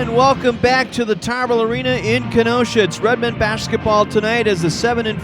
and welcome back to the Tarble Arena in Kenosha. It's Redmond basketball tonight as the 7-15,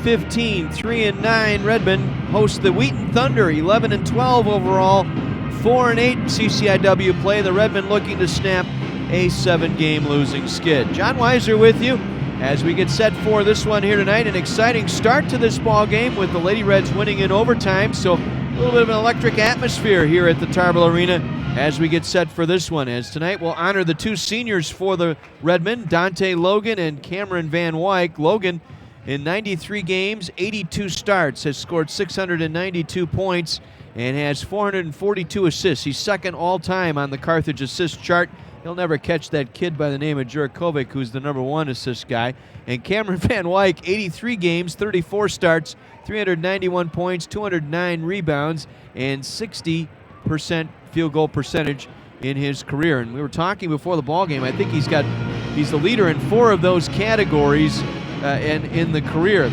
3-9 Redmond hosts the Wheaton Thunder, 11-12 overall, 4-8 CCIW play. The Redmond looking to snap a 7-game losing skid. John Weiser with you as we get set for this one here tonight. An exciting start to this ball game with the Lady Reds winning in overtime, so a little bit of an electric atmosphere here at the Tarble Arena as we get set for this one, as tonight we'll honor the two seniors for the Redmond, Dante Logan and Cameron Van Wyck. Logan, in 93 games, 82 starts, has scored 692 points and has 442 assists. He's second all-time on the Carthage assist chart. He'll never catch that kid by the name of Jurikovic, who's the #1 assist guy. And Cameron Van Wyck, 83 games, 34 starts, 391 points, 209 rebounds, and 60% field goal percentage in his career. And we were talking before the ball game, I think he's the leader in 4 of those categories and in the career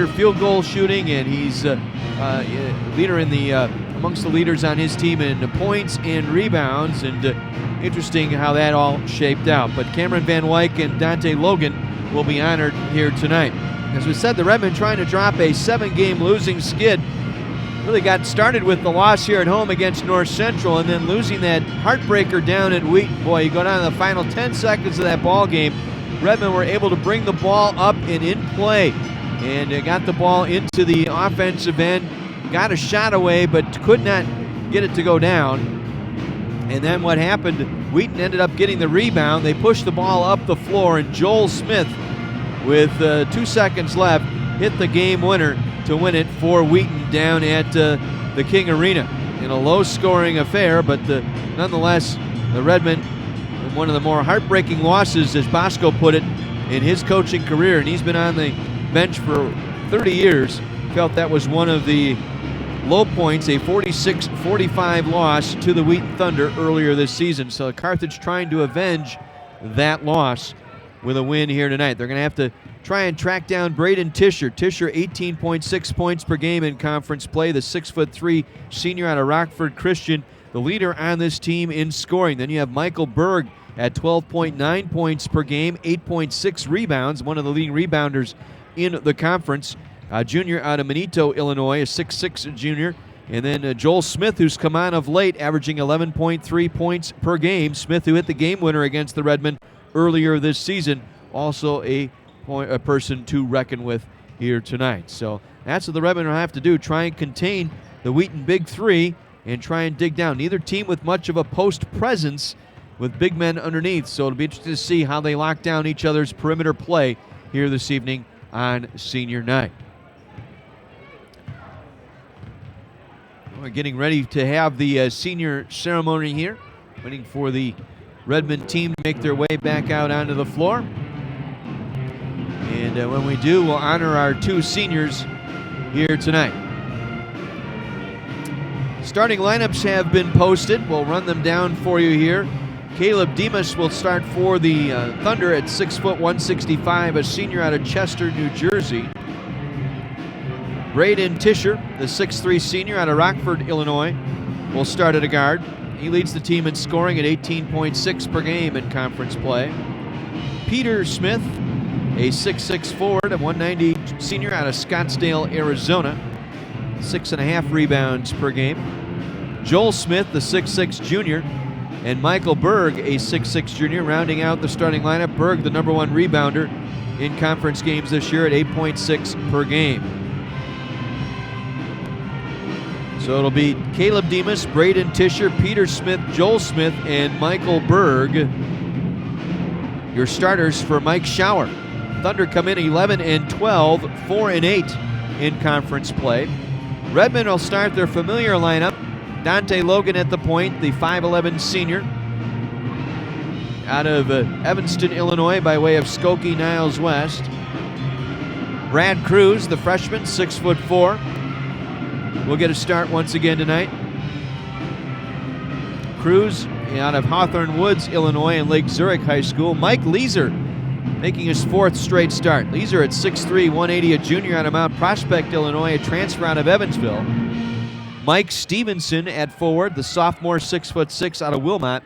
field goal shooting, and he's leader in the amongst the leaders on his team in points and rebounds. And interesting how that all shaped out. But Cameron Van Wyck and Dante Logan will be honored here tonight. As we said, the Redmond trying to drop a 7-game losing skid. Really got started with the loss here at home against North Central, and then losing that heartbreaker down at Wheaton. Boy, you go down to the final 10 seconds of that ball game, Redmond were able to bring the ball up and in play, and got the ball into the offensive end, got a shot away, but could not get it to go down. And then what happened, Wheaton ended up getting the rebound. They pushed the ball up the floor, and Joel Smith, with 2 seconds left, hit the game winner to win it for Wheaton down at the King Arena in a low-scoring affair. But nonetheless, the Redmond, one of the more heartbreaking losses, as Bosco put it, in his coaching career, and he's been on the bench for 30 years, felt that was one of the low points, a 46-45 loss to the Wheaton Thunder earlier this season. So Carthage trying to avenge that loss with a win here tonight. They're going to have to try and track down Braden Tischer. Tischer, 18.6 points per game in conference play, the 6'3" senior out of Rockford Christian, the leader on this team in scoring. Then you have Michael Berg at 12.9 points per game, 8.6 rebounds, one of the leading rebounders in the conference. Junior out of Manito, Illinois, a 6'6" junior. And then Joel Smith, who's come on of late, averaging 11.3 points per game. Smith, who hit the game winner against the Redmond earlier this season, also a person to reckon with here tonight. So that's what the Redmond will have to do, try and contain the Wheaton Big Three and try and dig down. Neither team with much of a post presence with big men underneath, so it'll be interesting to see how they lock down each other's perimeter play here this evening on senior night. We're getting ready to have the senior ceremony here, waiting for the Redmond team to make their way back out onto the floor. And when we do, we'll honor our two seniors here tonight. Starting lineups have been posted. We'll run them down for you here. Caleb Demas will start for the Thunder at 6', 165, a senior out of Chester, New Jersey. Braden Tischer, the 6'3" senior out of Rockford, Illinois, will start at a guard. He leads the team in scoring at 18.6 per game in conference play. Peter Smith, a 6'6" forward, a 190 senior out of Scottsdale, Arizona, 6.5 rebounds per game. Joel Smith, the 6'6" junior, and Michael Berg, a 6'6" junior, rounding out the starting lineup. Berg, the #1 rebounder in conference games this year at 8.6 per game. So it'll be Caleb Demas, Braden Tischer, Peter Smith, Joel Smith, and Michael Berg, your starters for Mike Schauer. Thunder come in 11-12, 4-8 in conference play. Redmond will start their familiar lineup. Dante Logan at the point, the 5'11" senior out of Evanston, Illinois, by way of Skokie Niles West. Brad Cruz, the freshman, 6'4", will get a start once again tonight. Cruz out of Hawthorne Woods, Illinois, and Lake Zurich High School. Mike Weiser making his 4th straight start. Weiser at 6'3", 180, a junior out of Mount Prospect, Illinois, a transfer out of Evansville. Mike Stevenson at forward, the sophomore, 6'6", out of Wilmot.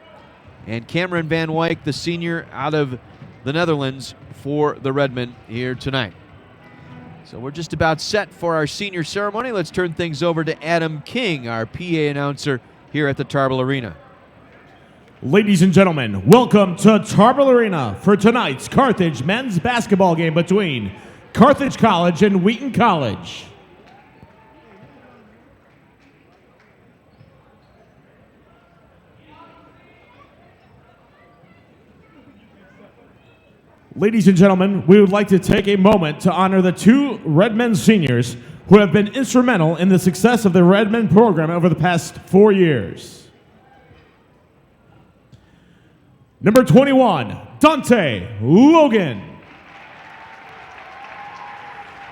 and Cameron Van Wyk, the senior out of the Netherlands, for the Redmen here tonight. So we're just about set for our senior ceremony. Let's turn things over to Adam King, our PA announcer here at the Tarble Arena. Ladies and gentlemen, welcome to Tarble Arena for tonight's Carthage men's basketball game between Carthage College and Wheaton College. Ladies and gentlemen, we would like to take a moment to honor the two Redmen seniors who have been instrumental in the success of the Redmen program over the past 4 years. Number 21, Dante Logan.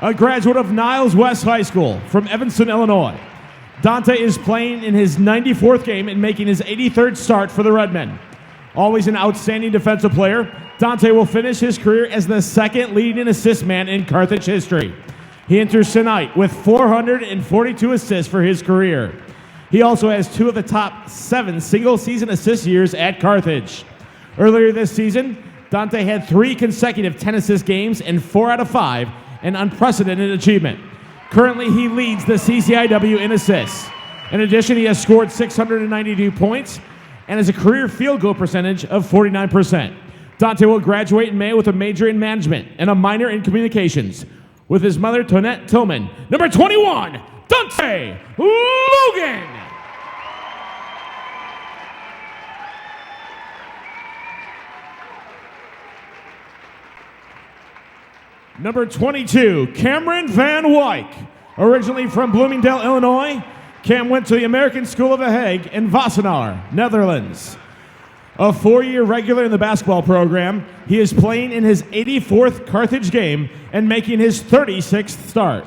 A graduate of Niles West High School from Evanston, Illinois. Dante is playing in his 94th game and making his 83rd start for the Redmen. Always an outstanding defensive player, Dante will finish his career as the second leading assist man in Carthage history. He enters tonight with 442 assists for his career. He also has 2 of the top 7 single-season assist years at Carthage. Earlier this season, Dante had 3 consecutive 10-assist games and 4 out of 5, an unprecedented achievement. Currently, he leads the CCIW in assists. In addition, he has scored 692 points and has a career field goal percentage of 49%. Dante will graduate in May with a major in management and a minor in communications. With his mother, Tonette Tillman. Number 21, Dante Logan. Number 22, Cameron Van Wyk. Originally from Bloomingdale, Illinois, Cam went to the American School of The Hague in Wassenaar, Netherlands. A 4-year regular in the basketball program, he is playing in his 84th Carthage game and making his 36th start.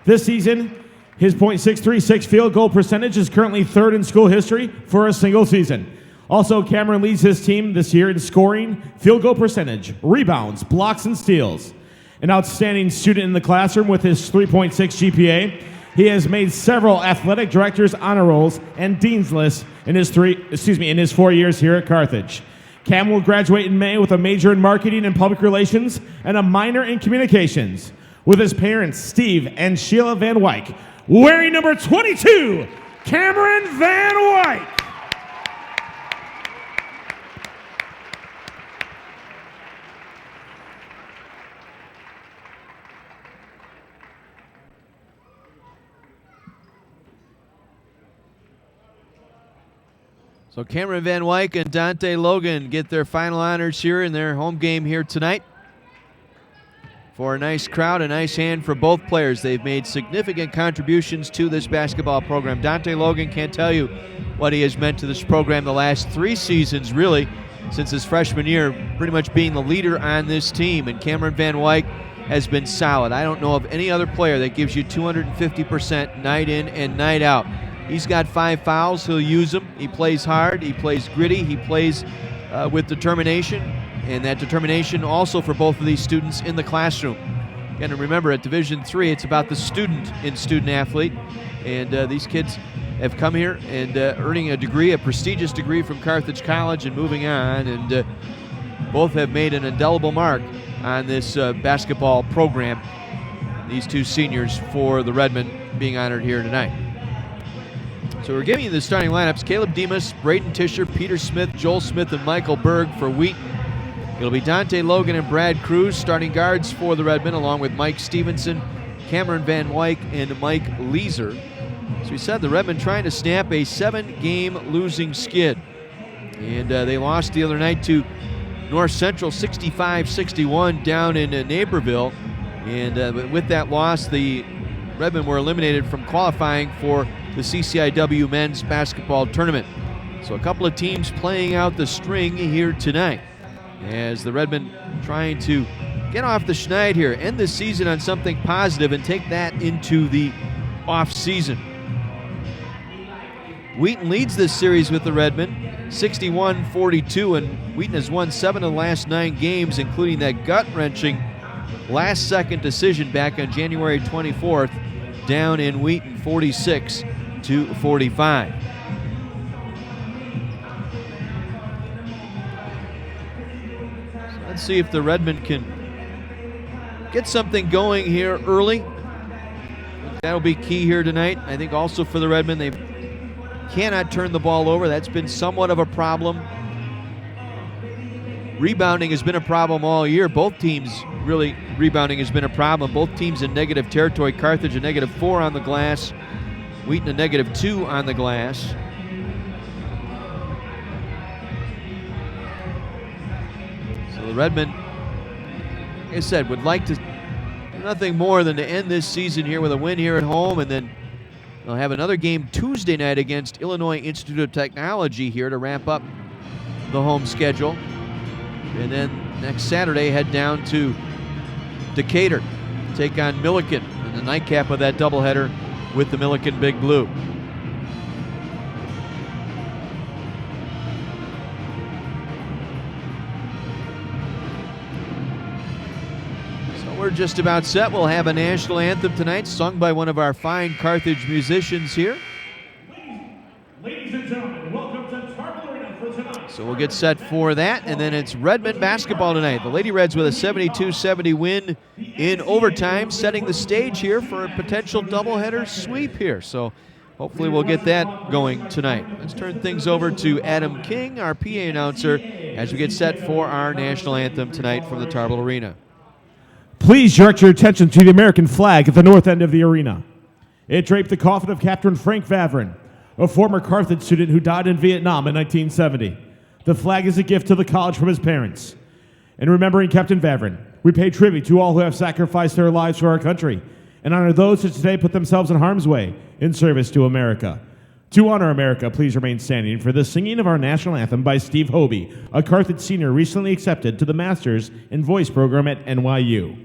This season, his .636 field goal percentage is currently 3rd in school history for a single season. Also, Cameron leads his team this year in scoring, field goal percentage, rebounds, blocks, and steals. An outstanding student in the classroom with his 3.6 GPA, he has made several athletic directors' honor rolls and dean's lists in his 4 years here at Carthage. Cam will graduate in May with a major in marketing and public relations and a minor in communications. With his parents, Steve and Sheila Van Wyk, wearing number 22, Cameron Van Wyk. So Cameron Van Wyk and Dante Logan get their final honors here in their home game here tonight. For a nice crowd, a nice hand for both players. They've made significant contributions to this basketball program. Dante Logan can't tell you what he has meant to this program the last 3 seasons, really, since his freshman year, pretty much being the leader on this team. And Cameron Van Wyk has been solid. I don't know of any other player that gives you 250% night in and night out. He's got 5 fouls. He'll use them. He plays hard. He plays gritty. He plays with determination, and that determination also for both of these students in the classroom. Again, remember, at Division III, it's about the student in student-athlete, and these kids have come here and earning a degree, a prestigious degree from Carthage College and moving on, and both have made an indelible mark on this basketball program, these 2 seniors for the Redmen being honored here tonight. So we're giving you the starting lineups: Caleb Demas, Braden Tischer, Peter Smith, Joel Smith, and Michael Berg for Wheaton. It'll be Dante Logan and Brad Cruz starting guards for the Redmen, along with Mike Stevenson, Cameron Van Wyk, and Mike Weiser. As we said, the Redmen trying to snap a 7-game losing skid. And they lost the other night to North Central 65-61 down in Naperville. And with that loss, the Redmen were eliminated from qualifying for the CCIW men's basketball tournament. So a couple of teams playing out the string here tonight, as the Redmen trying to get off the schneid here, end the season on something positive and take that into the off season. Wheaton leads this series with the Redmen 61-42, and Wheaton has won 7 of the last 9 games, including that gut-wrenching last-second decision back on January 24th down in Wheaton, 46-45. Let's see if the Redmen can get something going here early. That'll be key here tonight. I think also for the Redmen, they cannot turn the ball over. That's been somewhat of a problem. Rebounding has been a problem all year. Both teams, really, rebounding has been a problem. Both teams in negative territory. Carthage a -4 on the glass. Wheaton a -2 on the glass. So the Redmen, like I said, would like to nothing more than to end this season here with a win here at home, and then they'll have another game Tuesday night against Illinois Institute of Technology here to wrap up the home schedule. And then next Saturday, head down to Decatur, take on Milliken in the nightcap of that doubleheader with the Milliken Big Blue. We're just about set. We'll have a national anthem tonight, sung by one of our fine Carthage musicians here. Ladies and gentlemen, welcome to Tarble Arena for tonight. So we'll get set for that, and then it's Redmen basketball tonight. The Lady Reds with a 72-70 win in overtime, setting the stage here for a potential doubleheader sweep here. So hopefully we'll get that going tonight. Let's turn things over to Adam King, our PA announcer, as we get set for our national anthem tonight from the Tarble Arena. Please direct your attention to the American flag at the north end of the arena. It draped the coffin of Captain Frank Vavrin, a former Carthage student who died in Vietnam in 1970. The flag is a gift to the college from his parents. In remembering Captain Vavrin, we pay tribute to all who have sacrificed their lives for our country and honor those who today put themselves in harm's way in service to America. To honor America, please remain standing for the singing of our national anthem by Steve Hobie, a Carthage senior recently accepted to the Masters in Voice program at NYU.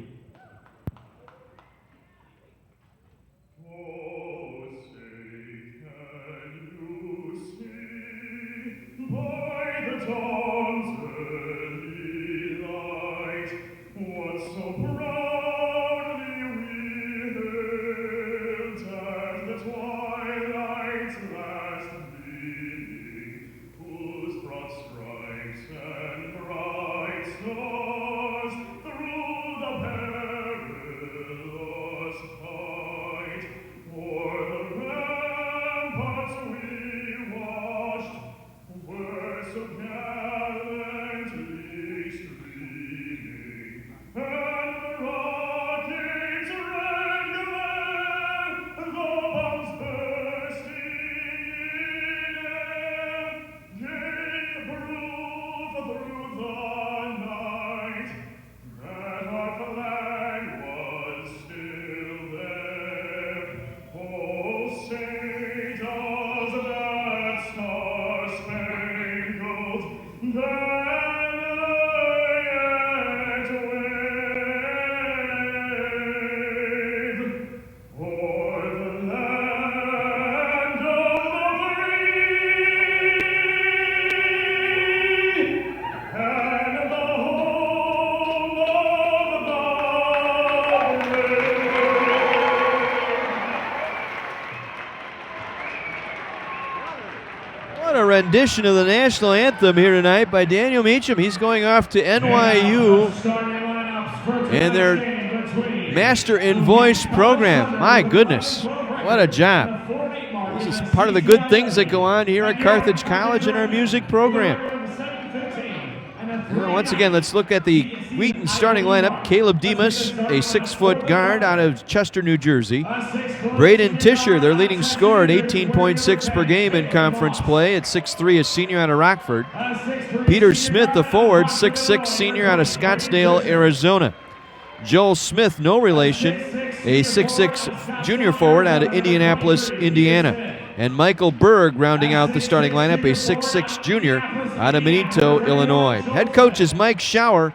Rendition of the national anthem here tonight by Daniel Meacham. He's going off to NYU and their Master in Voice program. My goodness, what a job. This is part of the good things that go on here at Carthage College in our music program. Well, once again, let's look at the Wheaton starting lineup. Caleb Demas, a 6-foot guard out of Chester, New Jersey. Braden Tischer, their leading scorer at 18.6 per game in conference play at 6'3", a senior out of Rockford. Peter Smith, the forward, 6'6", senior out of Scottsdale, Arizona. Joel Smith, no relation, a 6'6", junior forward out of Indianapolis, Indiana. And Michael Berg rounding out the starting lineup, a 6'6", junior out of Minito, Illinois. Head coach is Mike Schauer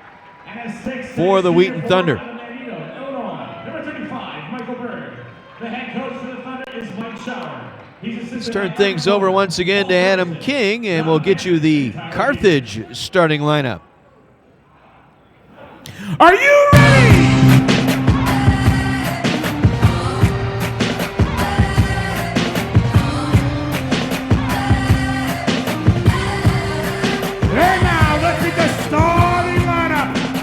for the Wheaton Thunder. Let's turn things over once again to Adam King, and we'll get you the Carthage starting lineup. Are you ready? And now let's get the starting lineup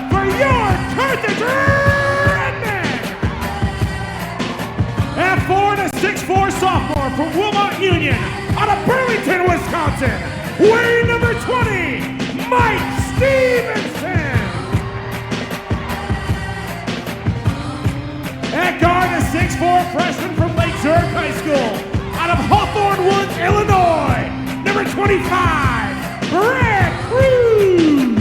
from Wilmot Union out of Burlington, Wisconsin, wearing number 20, Mike Stevenson. At guard, a 6'4" freshman from Lake Zurich High School out of Hawthorne Woods, Illinois, number 25, Brad Cruz.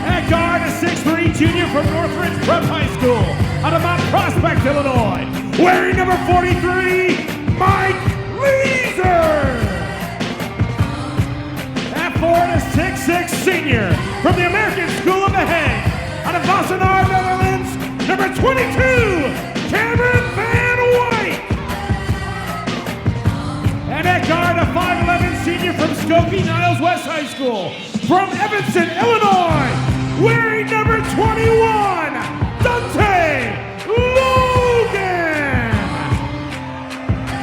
At guard, a 6'3" junior from Northridge Prep High School out of Mount Prospect, Illinois, wearing number 43, Mike Weiser. At forward, a 6'6" senior from the American School of the Hague out of Wassenaar, Netherlands, number 22, Cameron Van Wyk. And at guard, a 5'11" senior from Skokie Niles West High School from Evanston, Illinois, wearing number 21, Dante Logan.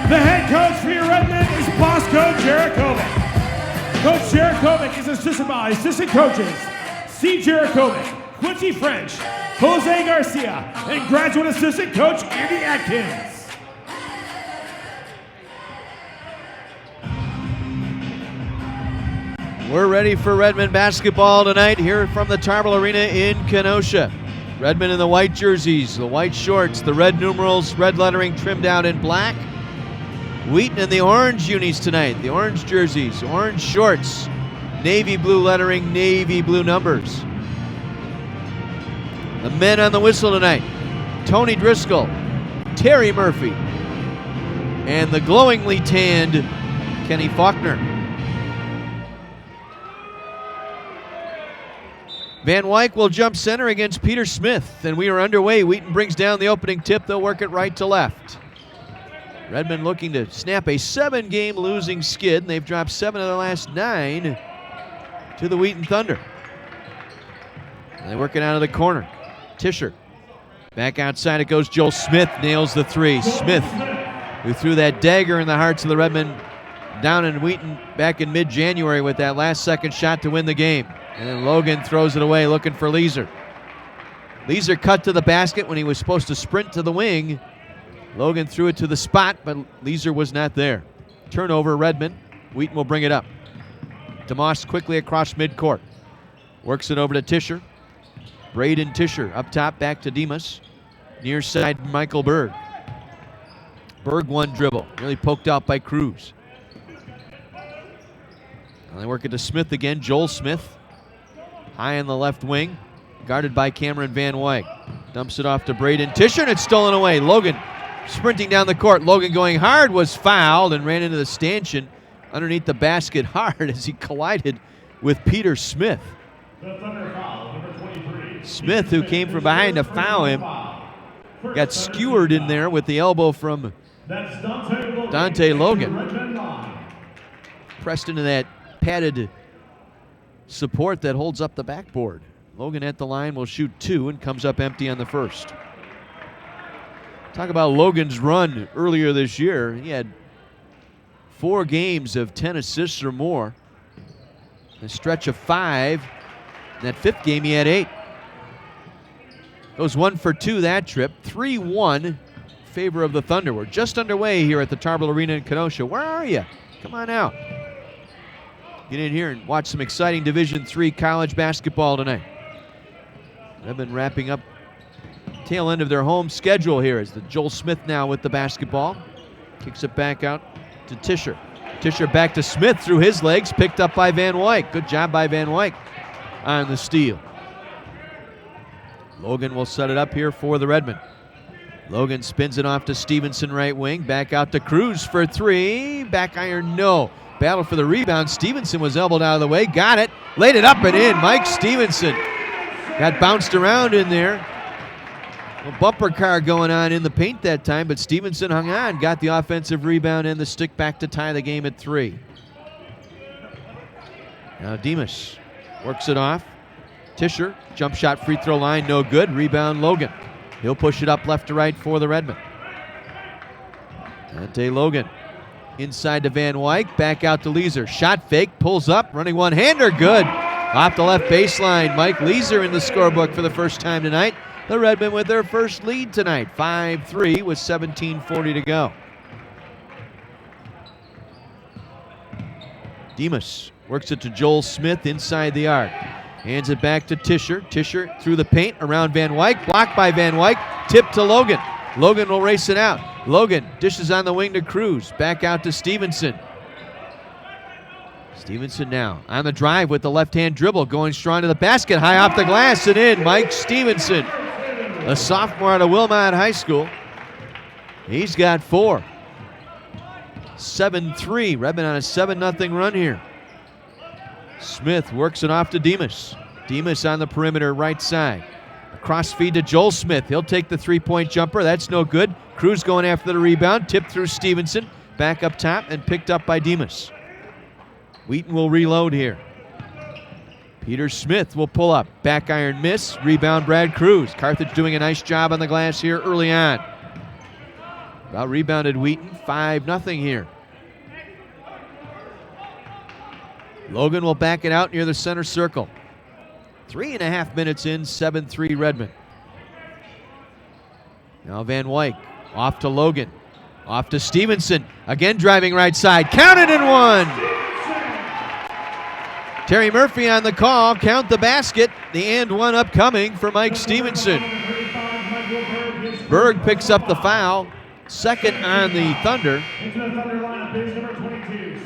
The head coach for your Redmen is Bosco Jerichovic. Coach Jerichovic is assisted by assistant coaches C. Jerichovic, Quincy French, Jose Garcia, and graduate assistant coach Andy Atkins. We're ready for Redmen basketball tonight here from the Tarble Arena in Kenosha. Redmen in the white jerseys, the white shorts, the red numerals, red lettering trimmed out in black. Wheaton in the orange unis tonight, the orange jerseys, orange shorts, navy blue lettering, navy blue numbers. The men on the whistle tonight, Tony Driscoll, Terry Murphy, and the glowingly tanned Kenny Faulkner. Van Wyk will jump center against Peter Smith, and we are underway. Wheaton brings down the opening tip. They'll work it right to left. Redmen looking to snap a 7-game losing skid, and they've dropped 7 of their last 9 to the Wheaton Thunder. And they work it out of the corner. Tischer. Back outside it goes. Joel Smith nails the 3. Smith, who threw that dagger in the hearts of the Redmen down in Wheaton back in mid-January with that last-second shot to win the game. And then Logan throws it away looking for Weiser. Weiser cut to the basket when he was supposed to sprint to the wing. Logan threw it to the spot, but Weiser was not there. Turnover, Redmen. Wheaton will bring it up. DeMoss quickly across midcourt. Works it over to Tischer. Braden Tischer up top, back to Demas. Near side, Michael Berg. Berg one dribble, really poked out by Cruz. And they work it to Smith again, Joel Smith. High in the left wing, guarded by Cameron Van Wyk. Dumps it off to Braden Tischer, and it's stolen away. Logan sprinting down the court. Logan going hard, was fouled and ran into the stanchion underneath the basket hard as he collided with Peter Smith. Smith, who came from behind to foul him, got skewered in there with the elbow from Dante Logan. Pressed into that padded support that holds up the backboard. Logan at the line will shoot 2 and comes up empty on the first. Talk about Logan's run earlier this year. He had 4 games of 10 assists or more. A stretch of 5. In that 5th game, he had 8. Goes 1 for 2 that trip. 3-1 in favor of the Thunder. We're just underway here at the Tarble Arena in Kenosha. Where are you? Come on out. Get in here and watch some exciting Division III college basketball tonight. They've been wrapping up tail end of their home schedule here as the Joel Smith now with the basketball. Kicks it back out to Tischer. Tischer back to Smith through his legs, picked up by Van Wyk. Good job by Van Wyk on the steal. Logan will set it up here for the Redmen. Logan spins it off to Stevenson right wing. Back out to Cruz for 3. Back iron, no. Battle for the rebound. Stevenson was elbowed out of the way. Got it. Laid it up and in. Mike Stevenson got bounced around in there. A bumper car going on in the paint that time, but Stevenson hung on. Got the offensive rebound and the stick back to tie the game at 3. Now Demas works it off. Tischer, jump shot, free throw line, no good. Rebound Logan. He'll push it up left to right for the Redmen. Dante Logan inside to Van Wyk, back out to Weiser. Shot fake, pulls up, running one-hander, good. Off the left baseline, Mike Weiser in the scorebook for the first time tonight. the Redmen with their first lead tonight, 5-3 with 17:40 to go. Demas works it to Joel Smith inside the arc. Hands it back to Tischer. Tischer through the paint around Van Wyk. Blocked by Van Wyk. Tip to Logan. Logan will race it out. Logan dishes on the wing to Cruz. Back out to Stevenson. Stevenson now on the drive with the left-hand dribble. Going strong to the basket. High off the glass and in. Mike Stevenson, a sophomore out of Wilmot High School. He's got 4. 7-3. Redmond on a 7-0 run here. Smith works it off to Demas. Demas on the perimeter right side. Cross feed to Joel Smith. He'll take the three-point jumper. That's no good. Cruz going after the rebound. Tipped through Stevenson. Back up top and picked up by Demas. Wheaton will reload here. Peter Smith will pull up. Back iron miss. Rebound Brad Cruz. Carthage doing a nice job on the glass here early on. About rebounded Wheaton. 5-0 here. Logan will back it out near the center circle. 3.5 minutes in, 7-3 Redmond. Now Van Wyk off to Logan. Off to Stevenson. Again driving right side. Counted and one. Terry Murphy on the call. Count the basket. The and one upcoming for Mike Stevenson. Berg picks up the foul. Second on the Thunder.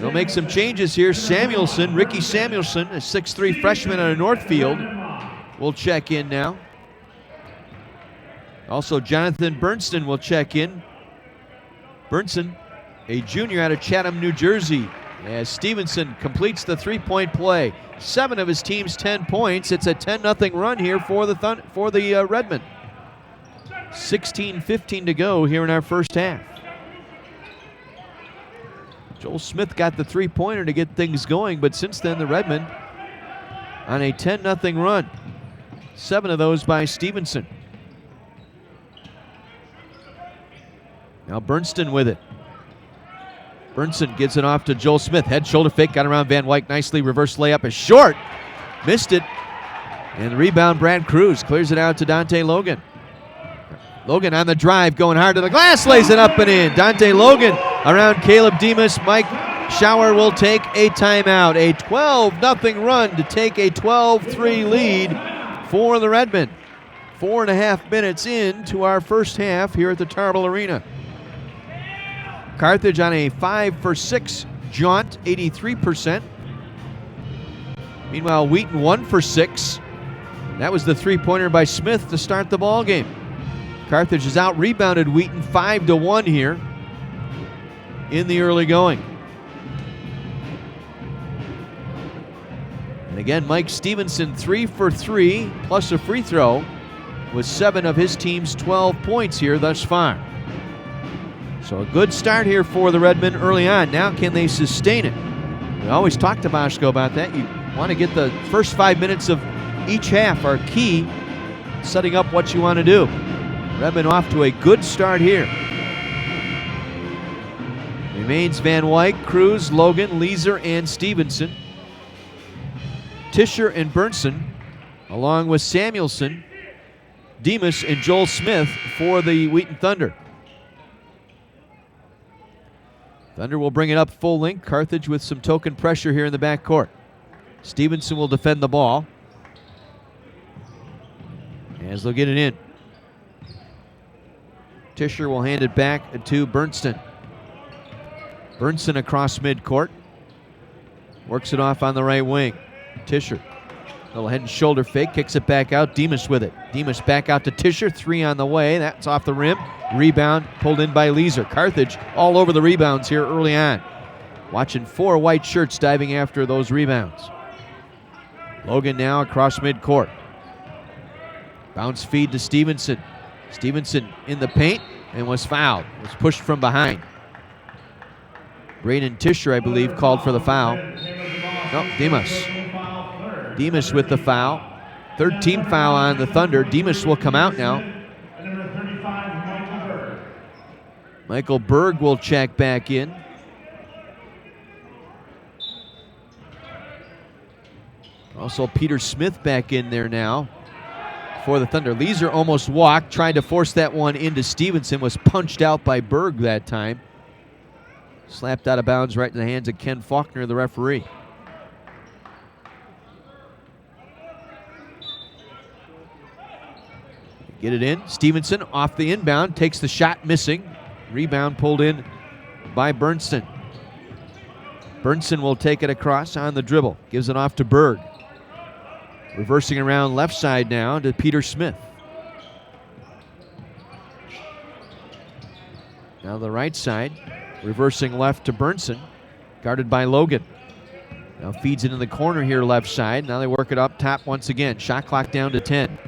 They'll make some changes here. Samuelson, Ricky Samuelson, a 6'3 freshman out of Northfield, will check in now. Also, Jonathan Bernston will check in. Bernston, a junior out of Chatham, New Jersey, as Stevenson completes the three-point play. 7 of his team's 10 points. It's a 10-0 run here for the Redmen. 16:15 to go here in our first half. Joel Smith got the three-pointer to get things going, but since then the Redmen on a 10-0 run. 7 of those by Stevenson. Now Bernston with it. Bernston gets it off to Joel Smith. Head shoulder fake, got around Van Wyk nicely. Reverse layup is short. Missed it. And the rebound, Brad Cruz clears it out to Dante Logan. Logan on the drive, going hard to the glass, lays it up and in. Dante Logan around Caleb Demas. Mike Schauer will take a timeout. A 12-0 run to take a 12-3 lead for the Redmen. 4.5 minutes into our first half here at the Tarble Arena. Carthage on a 5-for-6 jaunt, 83%. Meanwhile, Wheaton 1 for 6. That was the three-pointer by Smith to start the ball game. Carthage has out-rebounded Wheaton 5-1 here in the early going. And again, Mike Stevenson 3 for 3 plus a free throw with 7 of his team's 12 points here thus far. So a good start here for the Redmen early on. Now can they sustain it? We always talked to Boschko about that. You want to get the first 5 minutes of each half are key, setting up what you want to do. Redmond off to a good start here. Remains Van Wyk, Cruz, Logan, Weiser, and Stevenson. Tischer and Berntsen, along with Samuelson, Demas, and Joel Smith for the Wheaton Thunder. Thunder will bring it up full length. Carthage with some token pressure here in the backcourt. Stevenson will defend the ball as they'll get it in. Tischer will hand it back to Berntsen. Berntsen across midcourt. Works it off on the right wing. Tischer. Little head and shoulder fake. Kicks it back out. Demas with it. Demas back out to Tischer. 3 on the way. That's off the rim. Rebound pulled in by Weiser. Carthage all over the rebounds here early on. Watching 4 white shirts diving after those rebounds. Logan now across midcourt. Bounce feed to Stevenson. Stevenson in the paint and was fouled. Was pushed from behind. Braden Tischer, I believe, called for the foul. No, Demas. Demas with the foul. Third team foul on the Thunder. Demas will come out now. Michael Berg will check back in. Also Peter Smith back in there now for the Thunder. Weiser almost walked, tried to force that one into Stevenson, was punched out by Berg that time. Slapped out of bounds right in the hands of Ken Faulkner, the referee. Get it in. Stevenson off the inbound, takes the shot, missing. Rebound pulled in by Bernson. Bernson will take it across on the dribble. Gives it off to Berg. Reversing around left side now to Peter Smith. Now the right side. Reversing left to Bernson. Guarded by Logan. Now feeds it in the corner here left side. Now they work it up top once again. Shot clock down to 10.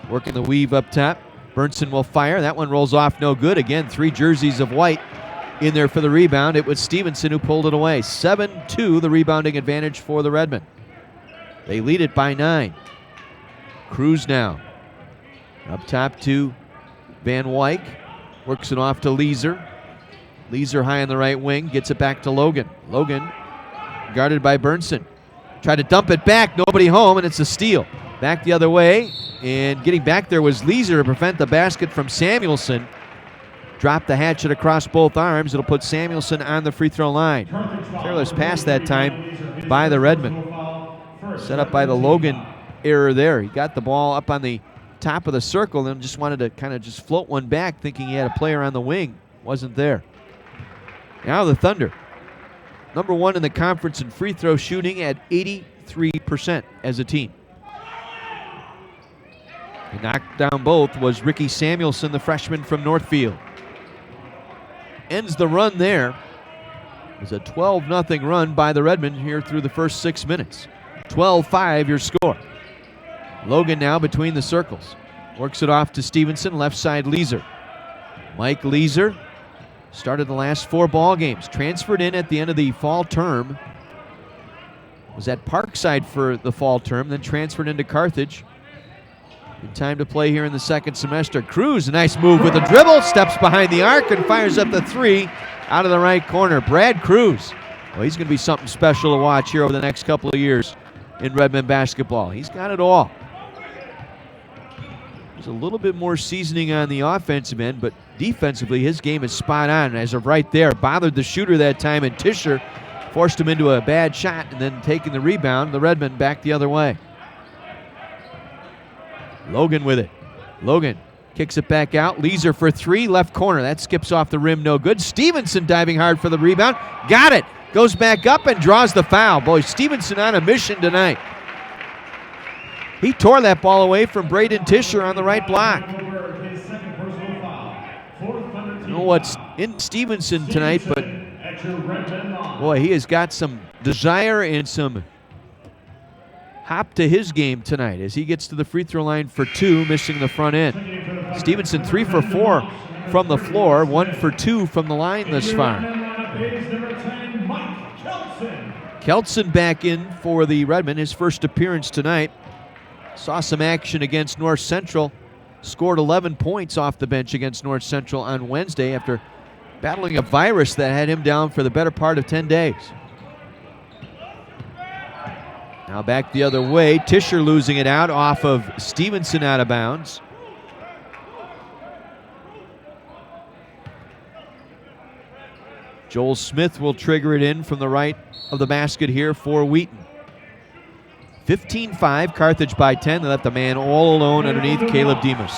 Working the weave up top. Bernson will fire. That one rolls off no good. Again, 3 jerseys of white in there for the rebound. It was Stevenson who pulled it away. 7-2, the rebounding advantage for the Redmen. They lead it by 9. Cruz now. Up top to Van Wyk. Works it off to Weiser. Weiser high on the right wing. Gets it back to Logan. Logan guarded by Bernson. Tried to dump it back. Nobody home, and it's a steal. Back the other way. And getting back there was Weiser to prevent the basket from Samuelson. Dropped the hatchet across both arms. It'll put Samuelson on the free throw line. Careless pass that time by the Redmen. Set up by the Logan error there. He got the ball up on the top of the circle and just wanted to kind of just float one back, thinking he had a player on the wing. Wasn't there. Now the Thunder. Number 1 in the conference in free throw shooting at 83% as a team. He knocked down both was Ricky Samuelson, the freshman from Northfield. Ends the run there. It was a 12-0 run by the Redmen here through the first 6 minutes. 12-5 your score. Logan now between the circles. Works it off to Stevenson, left side Weiser. Mike Weiser started the last 4 ball games. Transferred in at the end of the fall term. Was at Parkside for the fall term, then transferred into Carthage. In time to play here in the second semester. Cruz, a nice move with a dribble, steps behind the arc and fires up the 3 out of the right corner. Brad Cruz. Well, he's going to be something special to watch here over the next couple of years in Redmen basketball. He's got it all. There's a little bit more seasoning on the offensive end, but defensively his game is spot on as of right there. Bothered the shooter that time, and Tischer forced him into a bad shot and then taking the rebound. The Redmen back the other way. Logan with it. Logan kicks it back out. Weiser for 3, left corner. That skips off the rim, no good. Stevenson diving hard for the rebound. Got it. Goes back up and draws the foul. Boy, Stevenson on a mission tonight. He tore that ball away from Braden Tischer on the right block. I don't know what's in Stevenson tonight, but boy, he has got some desire and some hop to his game tonight as he gets to the free throw line for 2, missing the front end. Stevenson 3 for 4 from the floor, 1 for 2 from the line thus far. Keltson back in for the Redmen, his first appearance tonight. Saw some action against North Central. Scored 11 points off the bench against North Central on Wednesday after battling a virus that had him down for the better part of 10 days. Now back the other way. Tischer losing it out off of Stevenson out of bounds. Joel Smith will trigger it in from the right of the basket here for Wheaton. 15-5, Carthage by 10. They left the man all alone underneath Caleb Demas.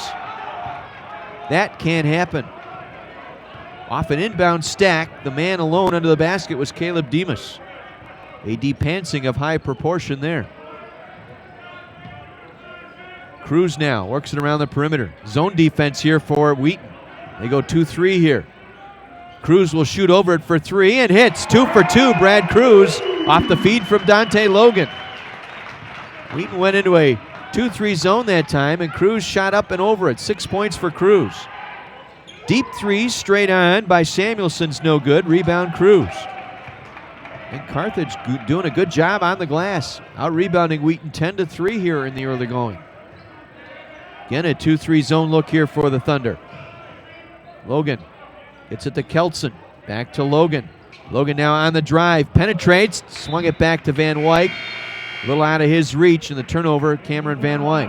That can't happen. Off an inbound stack, the man alone under the basket was Caleb Demas. A depancing of high proportion there. Cruz now works it around the perimeter. Zone defense here for Wheaton. They go 2-3 here. Cruz will shoot over it for 3 and hits. 2 for 2, Brad Cruz off the feed from Dante Logan. Wheaton went into a 2-3 zone that time, and Cruz shot up and over it. 6 points for Cruz. Deep 3 straight on by Samuelson's no good. Rebound Cruz. And Carthage doing a good job on the glass. Out rebounding Wheaton 10-3 here in the early going. Again, a 2-3 zone look here for the Thunder. Logan gets it to Keltson. Back to Logan. Logan now on the drive. Penetrates. Swung it back to Van Wyk. A little out of his reach, and the turnover, Cameron Van Wyk.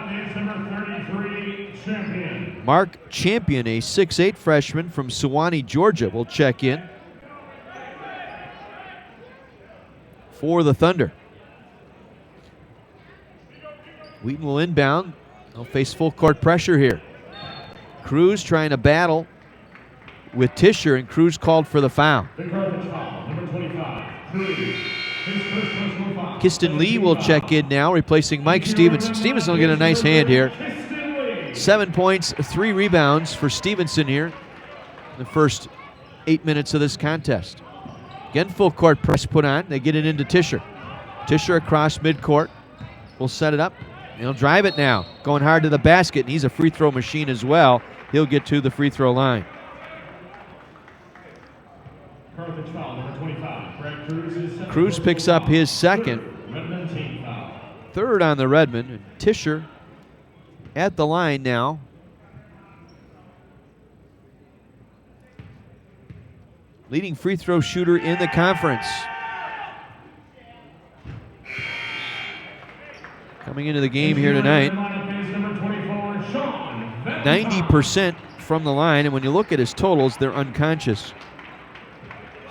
Mark Champion, a 6'8 freshman from Sewanee, Georgia, will check in for the Thunder. Wheaton will inbound. They'll face full court pressure here. Cruz trying to battle with Tischer, and Cruz called for the foul. The Carthage foul, number 25, Cruz. His first personal foul. Kiston Lee will check in now, replacing Mike Stevenson. Stevenson will get a nice hand here. 7 points, 3 rebounds for Stevenson here in the first 8 minutes of this contest. Again, full court press put on. They get it into Tischer. Tischer across midcourt will set it up. He'll drive it now, going hard to the basket, and he's a free throw machine as well. He'll get to the free throw line. Carthage foul, number 25, Brad Cruz. Cruz picks up his second. Third on the Redmond. And Tischer at the line now. Leading free throw shooter in the conference. Coming into the game here tonight, 90% from the line, and when you look at his totals, they're unconscious.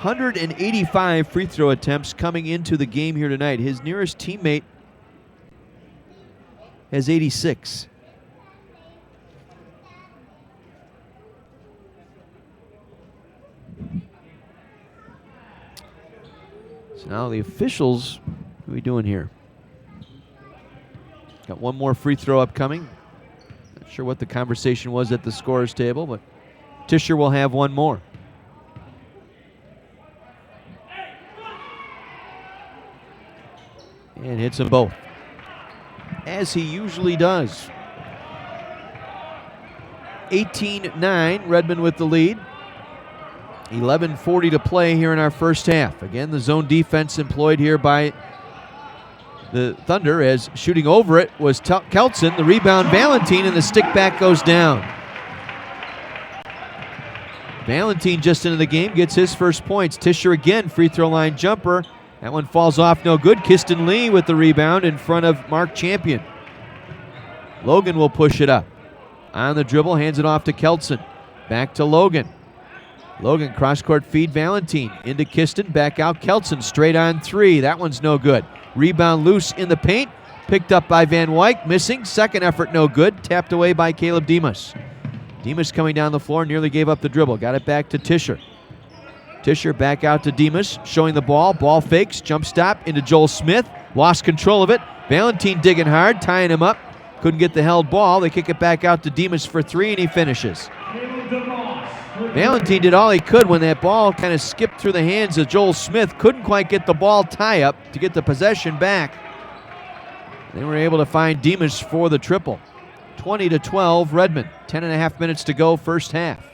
185 free throw attempts coming into the game here tonight. His nearest teammate has 86. So now the officials, what are we doing here? Got one more free throw upcoming. Not sure what the conversation was at the scorer's table, but Tischer will have one more. And hits them both, as he usually does. 18-9, Redmond with the lead. 11:40 to play here in our first half. Again, the zone defense employed here by the Thunder, as shooting over it was Keltson. The rebound, Valentine, and the stick back goes down. Valentine just into the game, gets his first points. Tischer again, free throw line jumper. That one falls off, no good. Kiston Lee with the rebound in front of Mark Champion. Logan will push it up. On the dribble, hands it off to Keltson. Back to Logan. Logan cross-court feed, Valentine. Into Kiston, back out Keltson. Straight on three. That one's no good. Rebound loose in the paint. Picked up by Van Wyk. Missing. Second effort no good. Tapped away by Caleb Demas. Demas coming down the floor, nearly gave up the dribble. Got it back to Tischer. Tischer back out to Demas, showing the ball. Ball fakes, jump stop into Joel Smith. Lost control of it. Valentine digging hard, tying him up. Couldn't get the held ball. They kick it back out to Demas for three, and he finishes. Valentine did all he could when that ball kind of skipped through the hands of Joel Smith. Couldn't quite get the ball tie up to get the possession back. They were able to find Demas for the triple. 20-12 Redmond. 10.5 minutes to go, first half.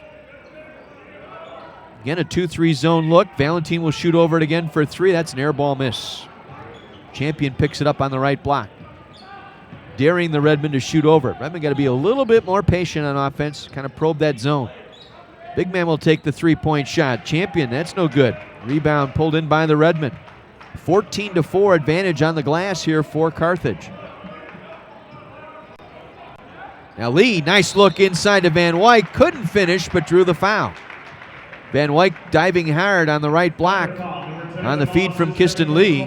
Again, a 2-3 zone look. Valentine will shoot over it again for three. That's an air ball miss. Champion picks it up on the right block, daring the Redmond to shoot over it. Redmond got to be a little bit more patient on offense, kind of probe that zone. Big man will take the three-point shot. Champion, that's no good. Rebound pulled in by the Redmond. 14-4 advantage on the glass here for Carthage. Now Lee, nice look inside to Van Wyk. Couldn't finish, but drew the foul. Van Wyk diving hard on the right block on the feed from Kiston Lee.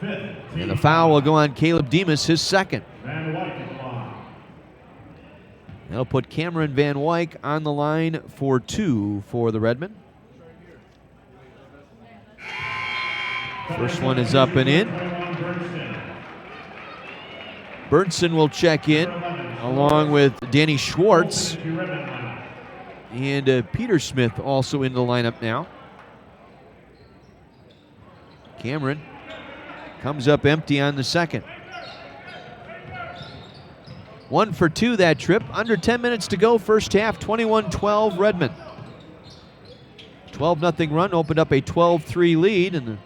And the foul will go on Caleb Demas, his second. That'll put Cameron Van Wyk on the line for two for the Redmond. First one is up and in. Burnson will check in along with Danny Schwartz. And Peter Smith also in the lineup now. Cameron comes up empty on the second. 1 for 2 that trip. Under 10 minutes to go, first half. 21-12 Redmond. 12-0 run opened up a 12-3 lead, and the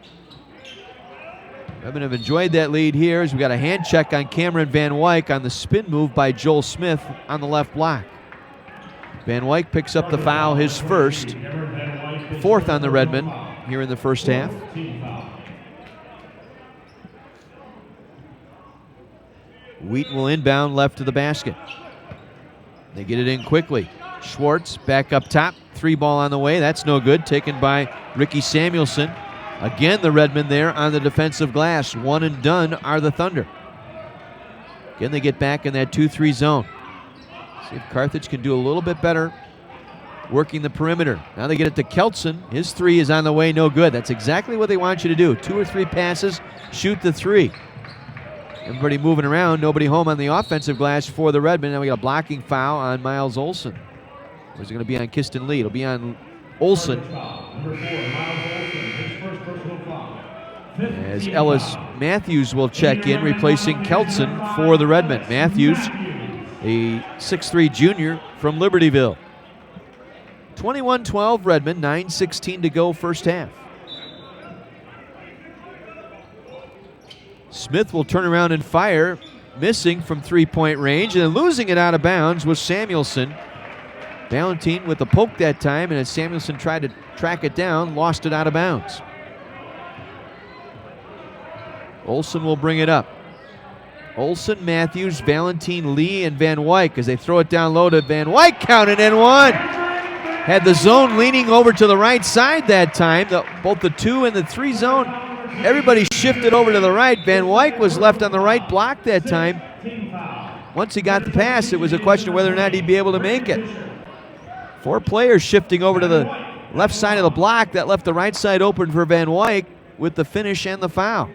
Redmond have enjoyed that lead here as we got a hand check on Cameron Van Wyk on the spin move by Joel Smith on the left block. Van Wyk picks up the foul, his first. Fourth on the Redmond here in the first half. Wheaton will inbound left to the basket. They get it in quickly. Schwartz back up top. 3 ball on the way. That's no good. Taken by Ricky Samuelson. Again, the Redmen there on the defensive glass. One and done are the Thunder. Again, they get back in that 2-3 zone. See if Carthage can do a little bit better working the perimeter. Now they get it to Keltson. His 3 is on the way, no good. That's exactly what they want you to do. 2 or 3 passes, shoot the 3. Everybody moving around, nobody home on the offensive glass for the Redmen. Now we got a blocking foul on Miles Olson. Or is it going to be on Kiston Lee? It'll be on Olson. As Ellis Matthews will check in, replacing Keltson for the Redmen. Matthews, a 6'3 junior from Libertyville. 21-12 Redmen, 9:16 to go first half. Smith will turn around and fire, missing from 3-point range, and then losing it out of bounds was Samuelson. Valentine with the poke that time, and as Samuelson tried to track it down, lost it out of bounds. Olson will bring it up. Olson, Matthews, Valentine, Lee, and Van Wyck as they throw it down low to Van Wyck, counted and one. Had the zone leaning over to the right side that time, both the 2 and the 3 zone. Everybody shifted over to the right. Van Wyck was left on the right block that time. Once he got the pass, it was a question of whether or not he'd be able to make it. 4 players shifting over to the left side of the block. That left the right side open for Van Wyck with the finish and the foul.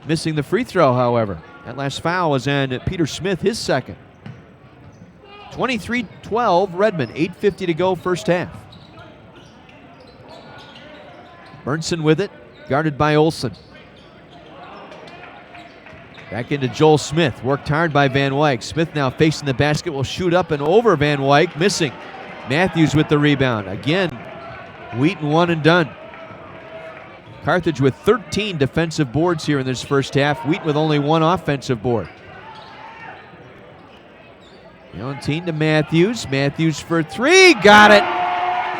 Missing the free throw, however. That last foul was on Peter Smith, his second. 23-12 Redmen, 8:50 to go first half. Burnson with it, guarded by Olson. Back into Joel Smith, worked hard by Van Wyck. Smith now facing the basket, will shoot up and over Van Wyck, missing. Matthews with the rebound. Again, Wheaton one and done. Carthage with 13 defensive boards here in this first half. Wheaton with only 1 offensive board. Valentine to Matthews. Matthews for 3, got it.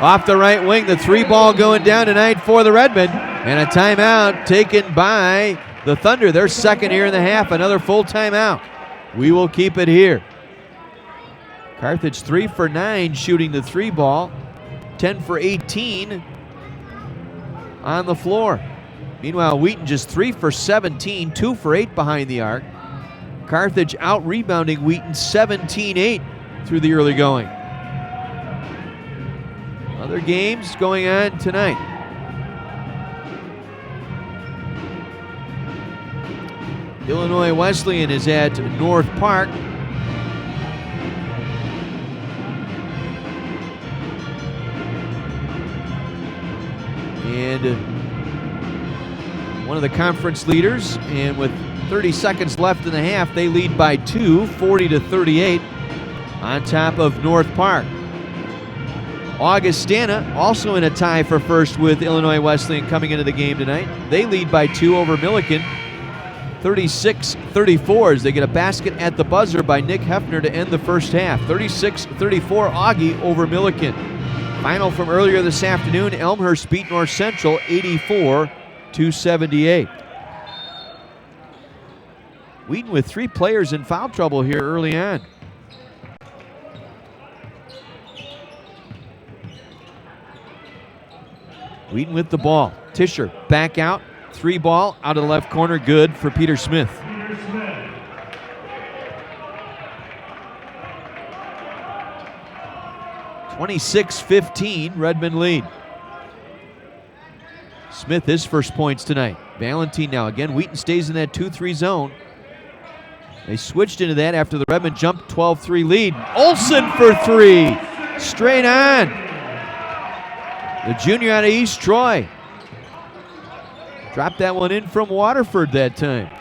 Off the right wing, the 3 ball going down tonight for the Redmen. And a timeout taken by the Thunder. Their second here in the half, another full timeout. We will keep it here. Carthage 3 for 9 shooting the 3 ball. 10 for 18 on the floor. Meanwhile, Wheaton just 3 for 17, 2 for 8 behind the arc. Carthage out-rebounding Wheaton 17-8 through the early going. Other games going on tonight. Illinois Wesleyan is at North Park. And one of the conference leaders, and with 30 seconds left in the half, they lead by 2, 40-38 on top of North Park. Augustana also in a tie for first with Illinois Wesleyan coming into the game tonight. They lead by 2 over Milliken, 36-34 as they get a basket at the buzzer by Nick Hefner to end the first half. 36-34 Augie over Milliken. Final from earlier this afternoon, Elmhurst beat North Central 84-78. Wheaton with 3 players in foul trouble here early on. Wheaton with the ball. Tischer back out. 3 ball out of the left corner. Good for Peter Smith. (26-15) Redmen lead. Smith his first points tonight. Valentine now again. Wheaton stays in that 2-3 zone. They switched into that after the Redmen jumped 12-3 lead. Olson for 3. Straight on. The junior out of East Troy. Dropped that one in from Waterford that time.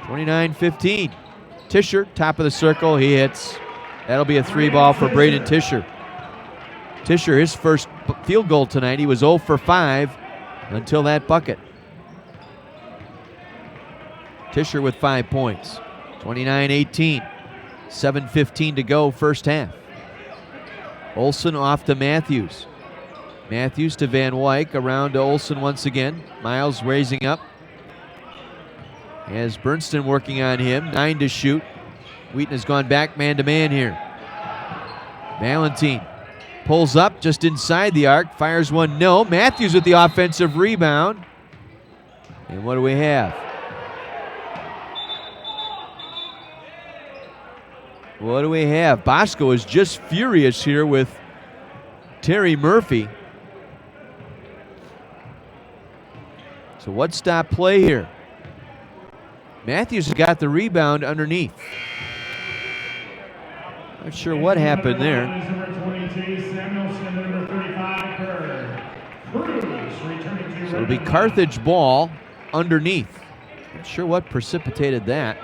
29-15. Tischer, top of the circle, he hits. That'll be a 3 ball for Braden Tischer. Tischer, his first field goal tonight. He was 0 for 5 until that bucket. Tischer with 5 points. 29-18. 7:15 to go first half. Olson off to Matthews. Matthews to Van Wyck, around to Olson once again. Miles raising up. As Bernstein working on him, 9 to shoot. Wheaton has gone back man-to-man here. Valentine pulls up just inside the arc, fires one, no. Matthews with the offensive rebound. And what do we have? What do we have? Bosco is just furious here with Terry Murphy. So what stop play here? Matthews has got the rebound underneath. Not sure what happened there. So it'll be Carthage ball underneath. Not sure what precipitated that.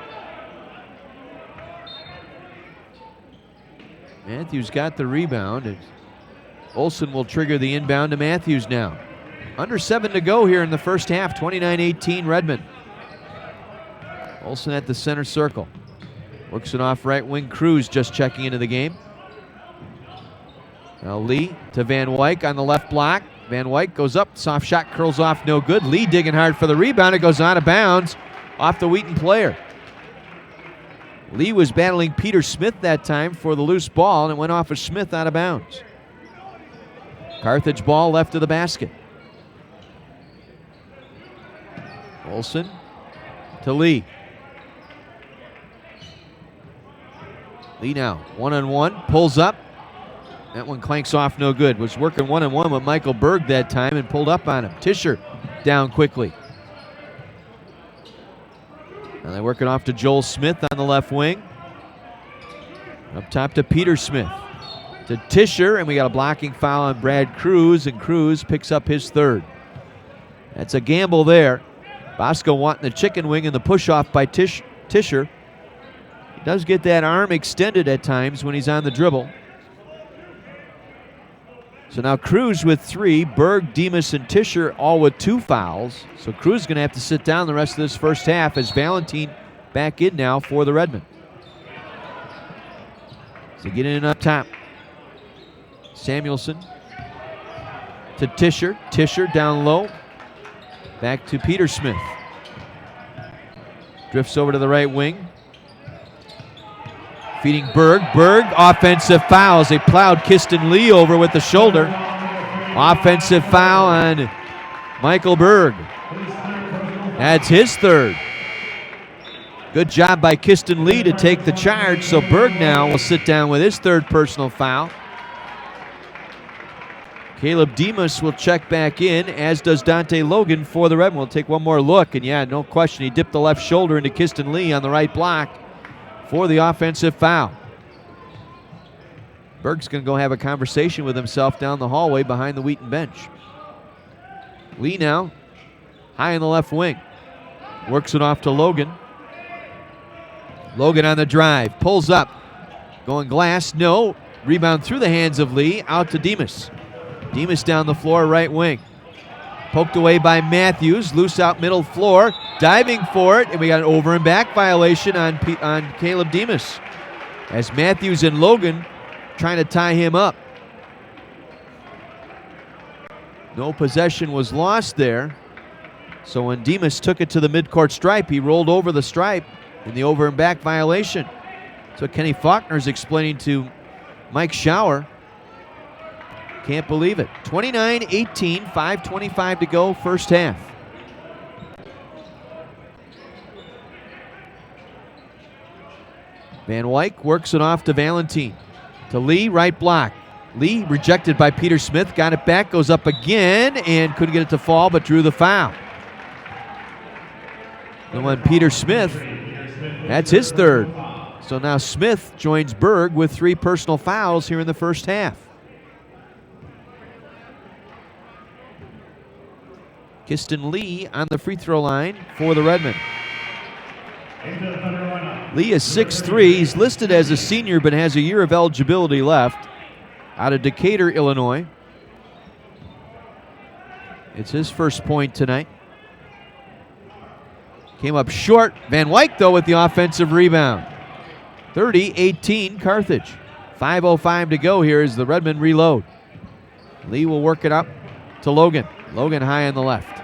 Matthews got the rebound, and Olsen will trigger the inbound to Matthews now. Under 7 to go here in the first half, 29-18 Redmond. Olsen at the center circle. Works it off right wing. Cruz just checking into the game. Now Lee to Van Wyk on the left block. Van Wyk goes up, soft shot curls off, no good. Lee digging hard for the rebound. It goes out of bounds off the Wheaton player. Lee was battling Peter Smith that time for the loose ball, and it went off of Smith out of bounds. Carthage ball left of the basket. Olsen to Lee. Lee now, one-on-one, pulls up. That one clanks off, no good. Was working one-on-one with Michael Berg that time and pulled up on him. Tischer down quickly. Now they work it off to Joel Smith on the left wing. Up top to Peter Smith. To Tischer, and we got a blocking foul on Brad Cruz, and Cruz picks up his third. That's a gamble there. Bosco wanting the chicken wing and the push-off by Tischer. He does get that arm extended at times when he's on the dribble. So now Cruz with 3, Berg, Demas, and Tischer all with 2 fouls. So Cruz is going to have to sit down the rest of this first half as Valentine back in now for the Redmen. So get in up top. Samuelson to Tischer. Tischer down low. Back to Peter Smith. Drifts over to the right wing. Feeding Berg. Berg, offensive fouls. They plowed Kiston Lee over with the shoulder. Offensive foul on Michael Berg. That's his third. Good job by Kiston Lee to take the charge. So Berg now will sit down with his third personal foul. Caleb Demas will check back in, as does Dante Logan for the Redmen. We'll take one more look, and yeah, no question, he dipped the left shoulder into Kiston Lee on the right block for the offensive foul. Berg's going to go have a conversation with himself down the hallway behind the Wheaton bench. Lee now, high in the left wing. Works it off to Logan. Logan on the drive, pulls up. Going glass, no. Rebound through the hands of Lee, out to Demas. Demas down the floor, right wing. Poked away by Matthews, loose out middle floor, diving for it, and we got an over and back violation on Caleb Demas. As Matthews and Logan trying to tie him up. No possession was lost there. So when Demas took it to the midcourt stripe, he rolled over the stripe in the over and back violation. So Kenny Faulkner's explaining to Mike Schauer. Can't believe it. 29-18, 5:25 to go, first half. Van Wyk works it off to Valentine. To Lee, right block. Lee rejected by Peter Smith, got it back, goes up again, and couldn't get it to fall, but drew the foul. And when Peter Smith, that's his third. So now Smith joins Berg with 3 personal fouls here in the first half. Kiston Lee on the free throw line for the Redmen. Lee is 6'3". He's listed as a senior but has a year of eligibility left. Out of Decatur, Illinois. It's his first point tonight. Came up short. Van Wyk, though, with the offensive rebound. 30-18 Carthage. 5:05 to go here as the Redmen reload. Lee will work it up to Logan. Logan high on the left.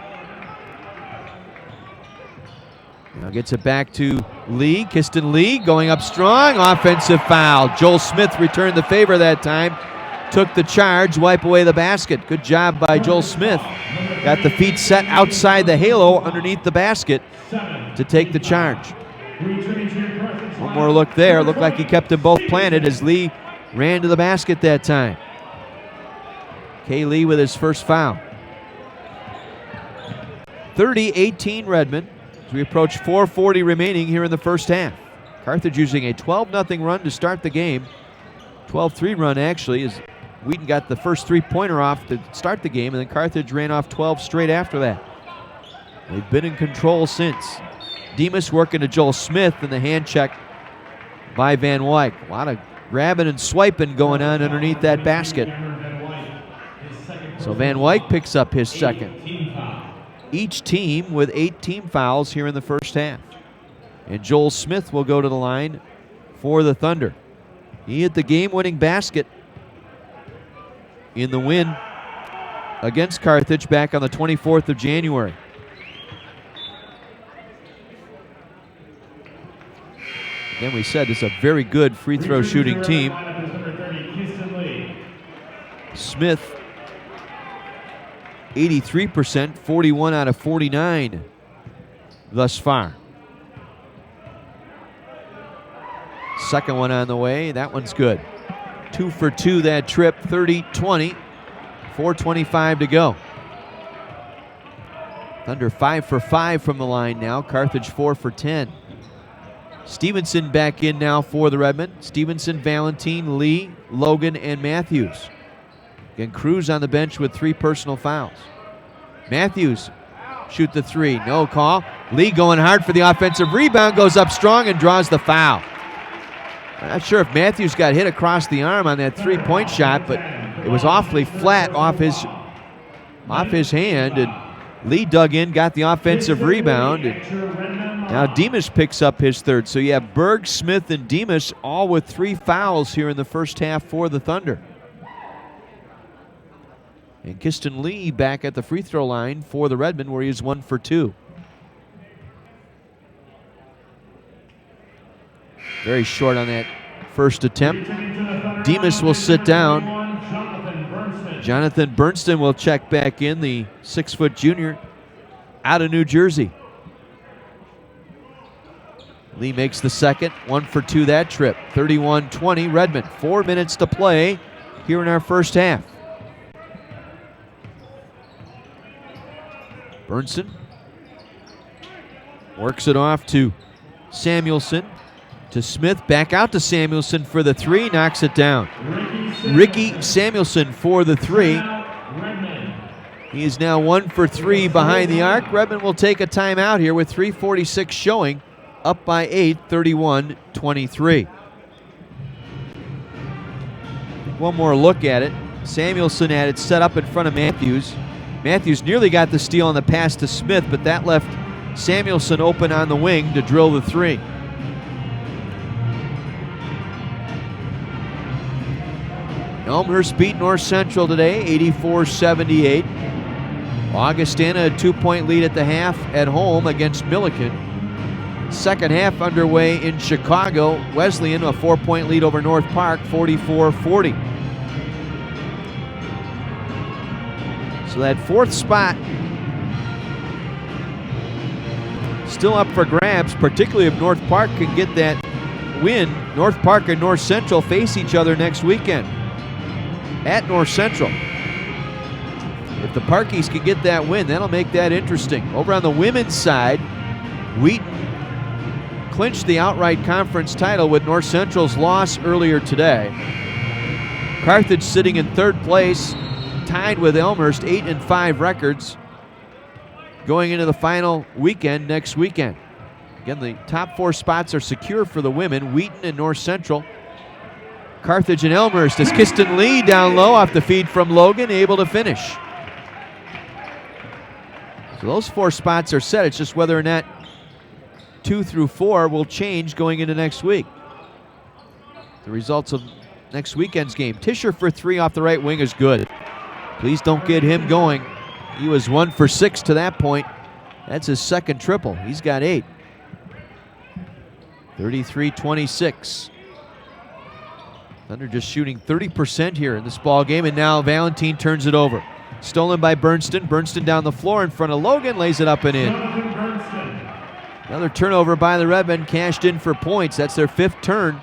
Now gets it back to Lee. Kiston Lee going up strong. Offensive foul. Joel Smith returned the favor that time. Took the charge, wipe away the basket. Good job by Joel Smith. Got the feet set outside the halo underneath the basket to take the charge. One more look there. Looked like he kept them both planted as Lee ran to the basket that time. Kay Lee with his first foul. 30-18 Redmond as we approach 4:40 remaining here in the first half. Carthage using a 12-0 run to start the game. 12-3 run actually, as Wheaton got the first three-pointer off to start the game, and then Carthage ran off 12 straight after that. They've been in control since. Demas working to Joel Smith, and the hand check by Van Wyk. A lot of grabbing and swiping going on underneath that basket. So Van Wyk picks up his second. Each team with 8 team fouls here in the first half. And Joel Smith will go to the line for the Thunder. He hit the game-winning basket in the win against Carthage back on the 24th of January. Again, we said this is a very good free throw shooting team. Smith, 83%, 41 out of 49 thus far. Second one on the way. That one's good. 2 for 2 that trip, 30-20. 4:25 to go. Thunder 5 for 5 from the line now. Carthage 4 for 10. Stevenson back in now for the Redmen. Stevenson, Valentine, Lee, Logan, and Matthews. Again, Cruz on the bench with 3 personal fouls. Matthews shoot the 3. No call. Lee going hard for the offensive rebound. Goes up strong and draws the foul. I'm not sure if Matthews got hit across the arm on that 3-point shot, but it was awfully flat off his hand, and Lee dug in, got the offensive rebound. And now Demas picks up his third. So you have Berg, Smith, and Demas all with 3 fouls here in the first half for the Thunder. And Kiston Lee back at the free throw line for the Redmen, where he is 1 for 2. Very short on that first attempt. Demas will sit down. Jonathan Bernston will check back in, the 6-foot junior out of New Jersey. Lee makes the second, 1 for 2 that trip. 31-20 Redmond. 4 minutes to play here in our first half. Bernston works it off to Samuelson. To Smith, back out to Samuelson for the 3, knocks it down. Ricky Samuelson for the 3. He is now 1 for 3 behind the arc. Redmond will take a timeout here with 3:46 showing, up by 8, 31-23. One more look at it. Samuelson had it set up in front of Matthews. Matthews nearly got the steal on the pass to Smith, but that left Samuelson open on the wing to drill the 3. Elmhurst beat North Central today, 84-78. Augustana a 2-point lead at the half at home against Milliken. Second half underway in Chicago. Wesleyan a 4-point lead over North Park, 44-40. So that 4th spot still up for grabs, particularly if North Park can get that win. North Park and North Central face each other next weekend at North Central. If the Parkies can get that win, that'll make that interesting. Over on the women's side, Wheaton clinched the outright conference title with North Central's loss earlier today. Carthage sitting in 3rd place, tied with Elmhurst, 8-5 records, going into the final weekend next weekend. Again, the top 4 spots are secure for the women, Wheaton and North Central. Carthage and Elmhurst as Kiston Lee down low off the feed from Logan, able to finish. So those 4 spots are set. It's just whether or not 2 through 4 will change going into next week. The results of next weekend's game. Tischer for 3 off the right wing is good. Please don't get him going. He was 1 for 6 to that point. That's his second triple. He's got 8. 33-26. Thunder just shooting 30% here in this ball game, and now Valentine turns it over. Stolen by Bernston. Bernston down the floor in front of Logan, lays it up and in. Another turnover by the Redmen, cashed in for points. That's their 5th turn.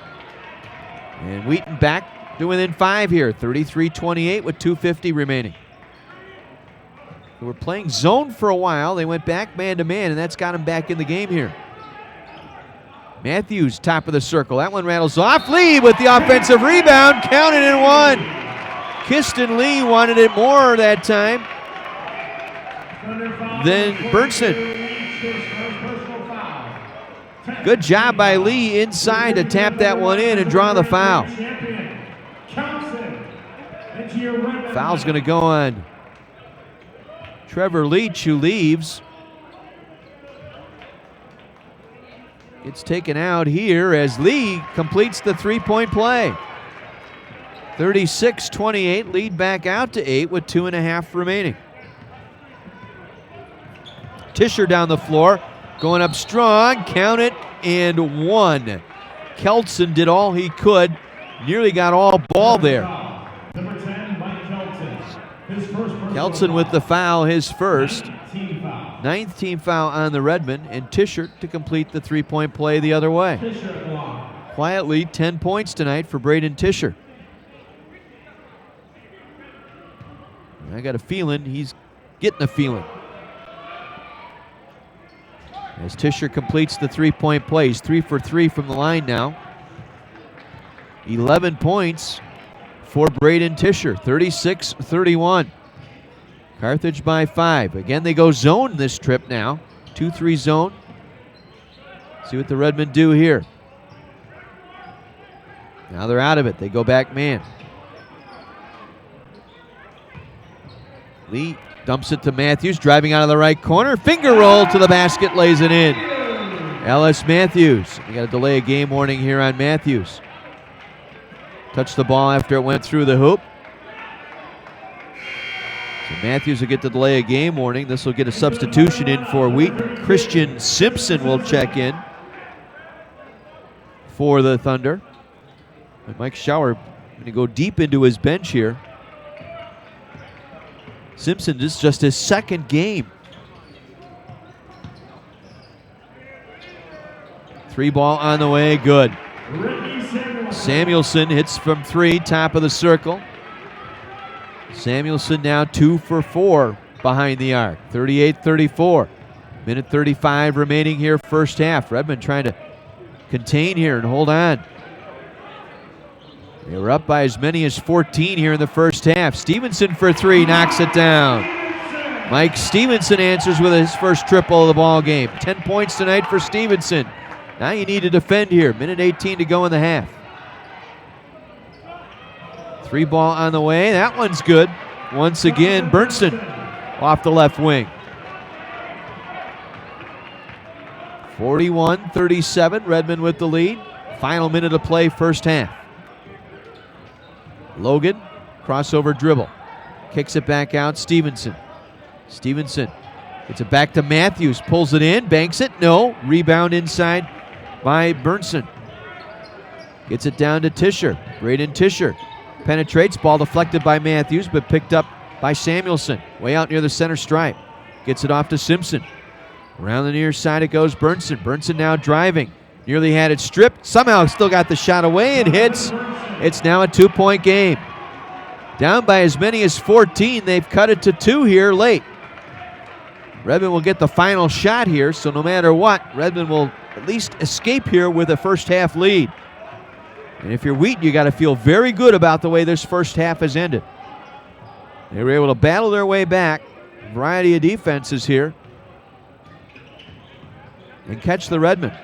And Wheaton back to within 5 here, 33-28 with 2:50 remaining. They were playing zone for a while. They went back man-to-man, and that's got them back in the game here. Matthews, top of the circle. That one rattles off. Lee with the offensive rebound, counted and one. Kiston Lee wanted it more that time than Berntsen. Good job by Lee inside to tap that one in and draw the foul. Foul's going to go on Trevor Leach, who leaves. It's taken out here as Lee completes the three-point play. 36-28, lead back out to 8 with 2.5 remaining. Tischer down the floor, going up strong, count it, and one. Keltson did all he could, nearly got all ball there. Number 10, Mike Keltson. Keltson with the foul, his first. 9th team foul on the Redmen, and Tischer to complete the three-point play the other way. Quietly, 10 points tonight for Braden Tischer. I got a feeling he's getting a feeling. As Tischer completes the three-point play, he's 3 for 3 from the line now. 11 points for Braden Tischer, 36-31. Carthage by 5. Again, they go zone this trip now. 2-3 zone. See what the Redmen do here. Now they're out of it. They go back man. Lee dumps it to Matthews, driving out of the right corner. Finger roll to the basket, lays it in. Ellis Matthews. We got a delay of game warning here on Matthews. Touched the ball after it went through the hoop. So Matthews will get the delay of game warning. This will get a substitution in for Wheaton. Christian Simpson will check in for the Thunder. And Mike Schauer going to go deep into his bench here. Simpson, this is just his 2nd game. 3 ball on the way, good. Samuelson hits from 3, top of the circle. Samuelson now 2 for 4 behind the arc, 38-34. Minute 35 remaining here, first half. Redmen trying to contain here and hold on. They were up by as many as 14 here in the first half. Stevenson for 3, knocks it down. Mike Stevenson answers with his first triple of the ball game. 10 points tonight for Stevenson. Now you need to defend here. Minute 18 to go in the half. 3 ball on the way. That one's good. Once again, Berntsen off the left wing. 41-37, Redmen with the lead. Final minute of play, first half. Logan, crossover dribble. Kicks it back out, Stevenson. Stevenson gets it back to Matthews. Pulls it in, banks it. No. Rebound inside by Berntsen. Gets it down to Tischer. Braden Tischer penetrates. Ball deflected by Matthews, but picked up by Samuelson. Way out near the center stripe. Gets it off to Simpson. Around the near side it goes Berntsen. Berntsen now driving. Nearly had it stripped. Somehow still got the shot away and hits. It's now a 2-point game. Down by as many as 14. They've cut it to 2 here late. Redmen will get the final shot here, so no matter what, Redmen will at least escape here with a first half lead. And if you're Wheaton, you got to feel very good about the way this first half has ended. They were able to battle their way back. A variety of defenses here. And catch the Redmen.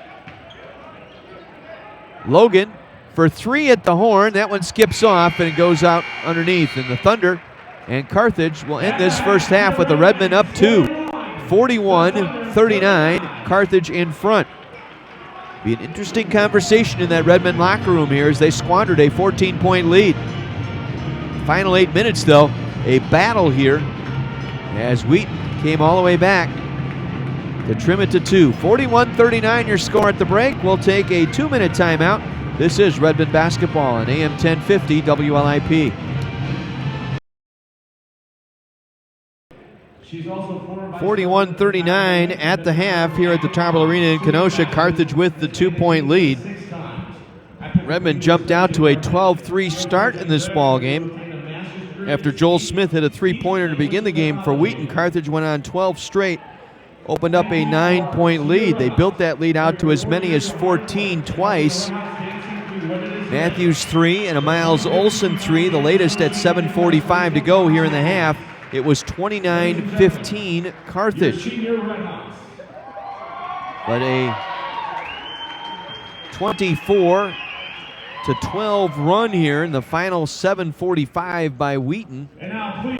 Logan for 3 at the horn. That one skips off and it goes out underneath. And the Thunder and Carthage will end this first half with the Redmen up 2. 41-39, Carthage in front. Be an interesting conversation in that Redmen locker room here as they squandered a 14-point lead. Final 8 minutes, though, a battle here as Wheaton came all the way back to trim it to 2. 41-39 your score at the break. We'll take a 2-minute timeout. This is Redmond basketball on AM 1050 WLIP. 41-39 at the half here at the Tarble Arena in Kenosha. Carthage with the 2-point lead. Redmond jumped out to a 12-3 start in this ball game. After Joel Smith hit a 3-pointer to begin the game for Wheaton, Carthage went on 12 straight, opened up a 9-point lead. They built that lead out to as many as 14 twice. Matthews 3 and a Miles Olson 3, the latest at 7:45 to go here in the half. It was 29-15 Carthage. But a 24-12 run here in the final 7:45 by Wheaton.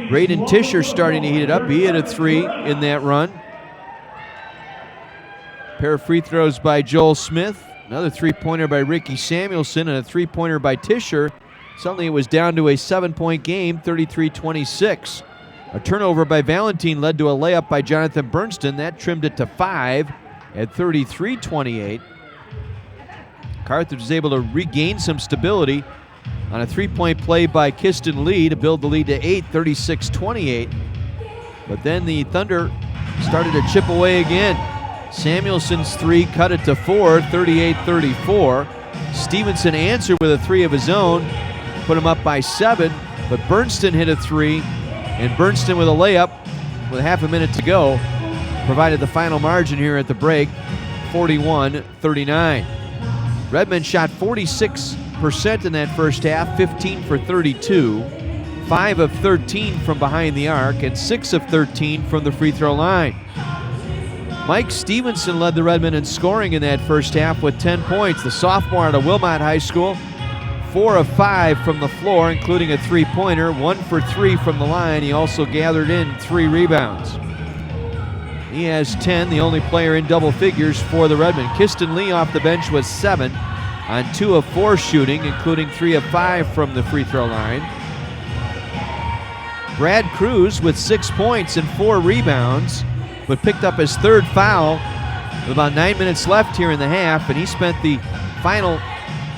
Braden Tischer starting to heat it up. He hit a 3 in that run. Pair of free throws by Joel Smith. Another 3-pointer by Ricky Samuelson and a 3-pointer by Tischer. Suddenly it was down to a 7-point game, 33-26. A turnover by Valentine led to a layup by Jonathan Bernston. That trimmed it to 5 at 33-28. Carthage was able to regain some stability on a 3-point play by Kiston Lee to build the lead to 8, 36-28. But then the Thunder started to chip away again. Samuelson's 3 cut it to 4, 38-34. Stevenson answered with a 3 of his own, put him up by 7, but Bernston hit a 3, and Bernston with a layup with half a minute to go provided the final margin here at the break, 41-39. Redmond shot 46% in that first half, 15 for 32, 5 of 13 from behind the arc, and 6 of 13 from the free throw line. Mike Stevenson led the Redmond in scoring in that first half with 10 points. The sophomore out of Wilmot High School, 4 of 5 from the floor, including a 3-pointer, 1 for 3 from the line. He also gathered in 3 rebounds. He has 10, the only player in double figures for the Redmond. Kiston Lee off the bench was 7 on 2 of 4 shooting, including 3 of 5 from the free throw line. Brad Cruz with 6 points and 4 rebounds, but picked up his 3rd foul with about 9 minutes left here in the half, and he spent the final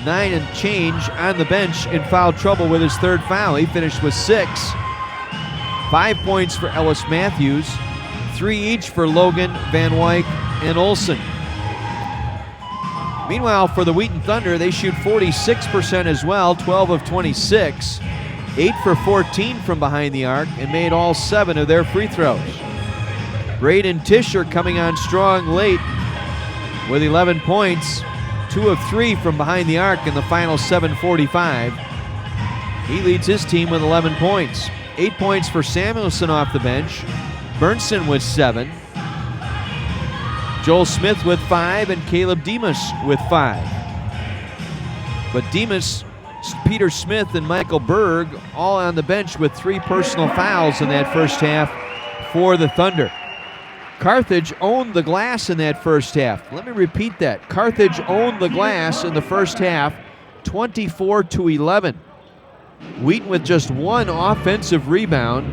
9 and change on the bench in foul trouble with his 3rd foul. He finished with 6. 5 points for Ellis Matthews, 3 each for Logan, Van Wyk, and Olson. Meanwhile, for the Wheaton Thunder, they shoot 46% as well, 12 of 26, 8 for 14 from behind the arc, and made all 7 of their free throws. Braden Tischer coming on strong late with 11 points, 2 of 3 from behind the arc in the final 7:45. He leads his team with 11 points. 8 points for Samuelson off the bench. Bernston with 7. Joel Smith with 5 and Caleb Demas with 5. But Demas, Peter Smith, and Michael Berg all on the bench with 3 personal fouls in that first half for the Thunder. Carthage owned the glass in that first half. Let me repeat that. Carthage owned the glass in the first half, 24-11. Wheaton with just 1 offensive rebound.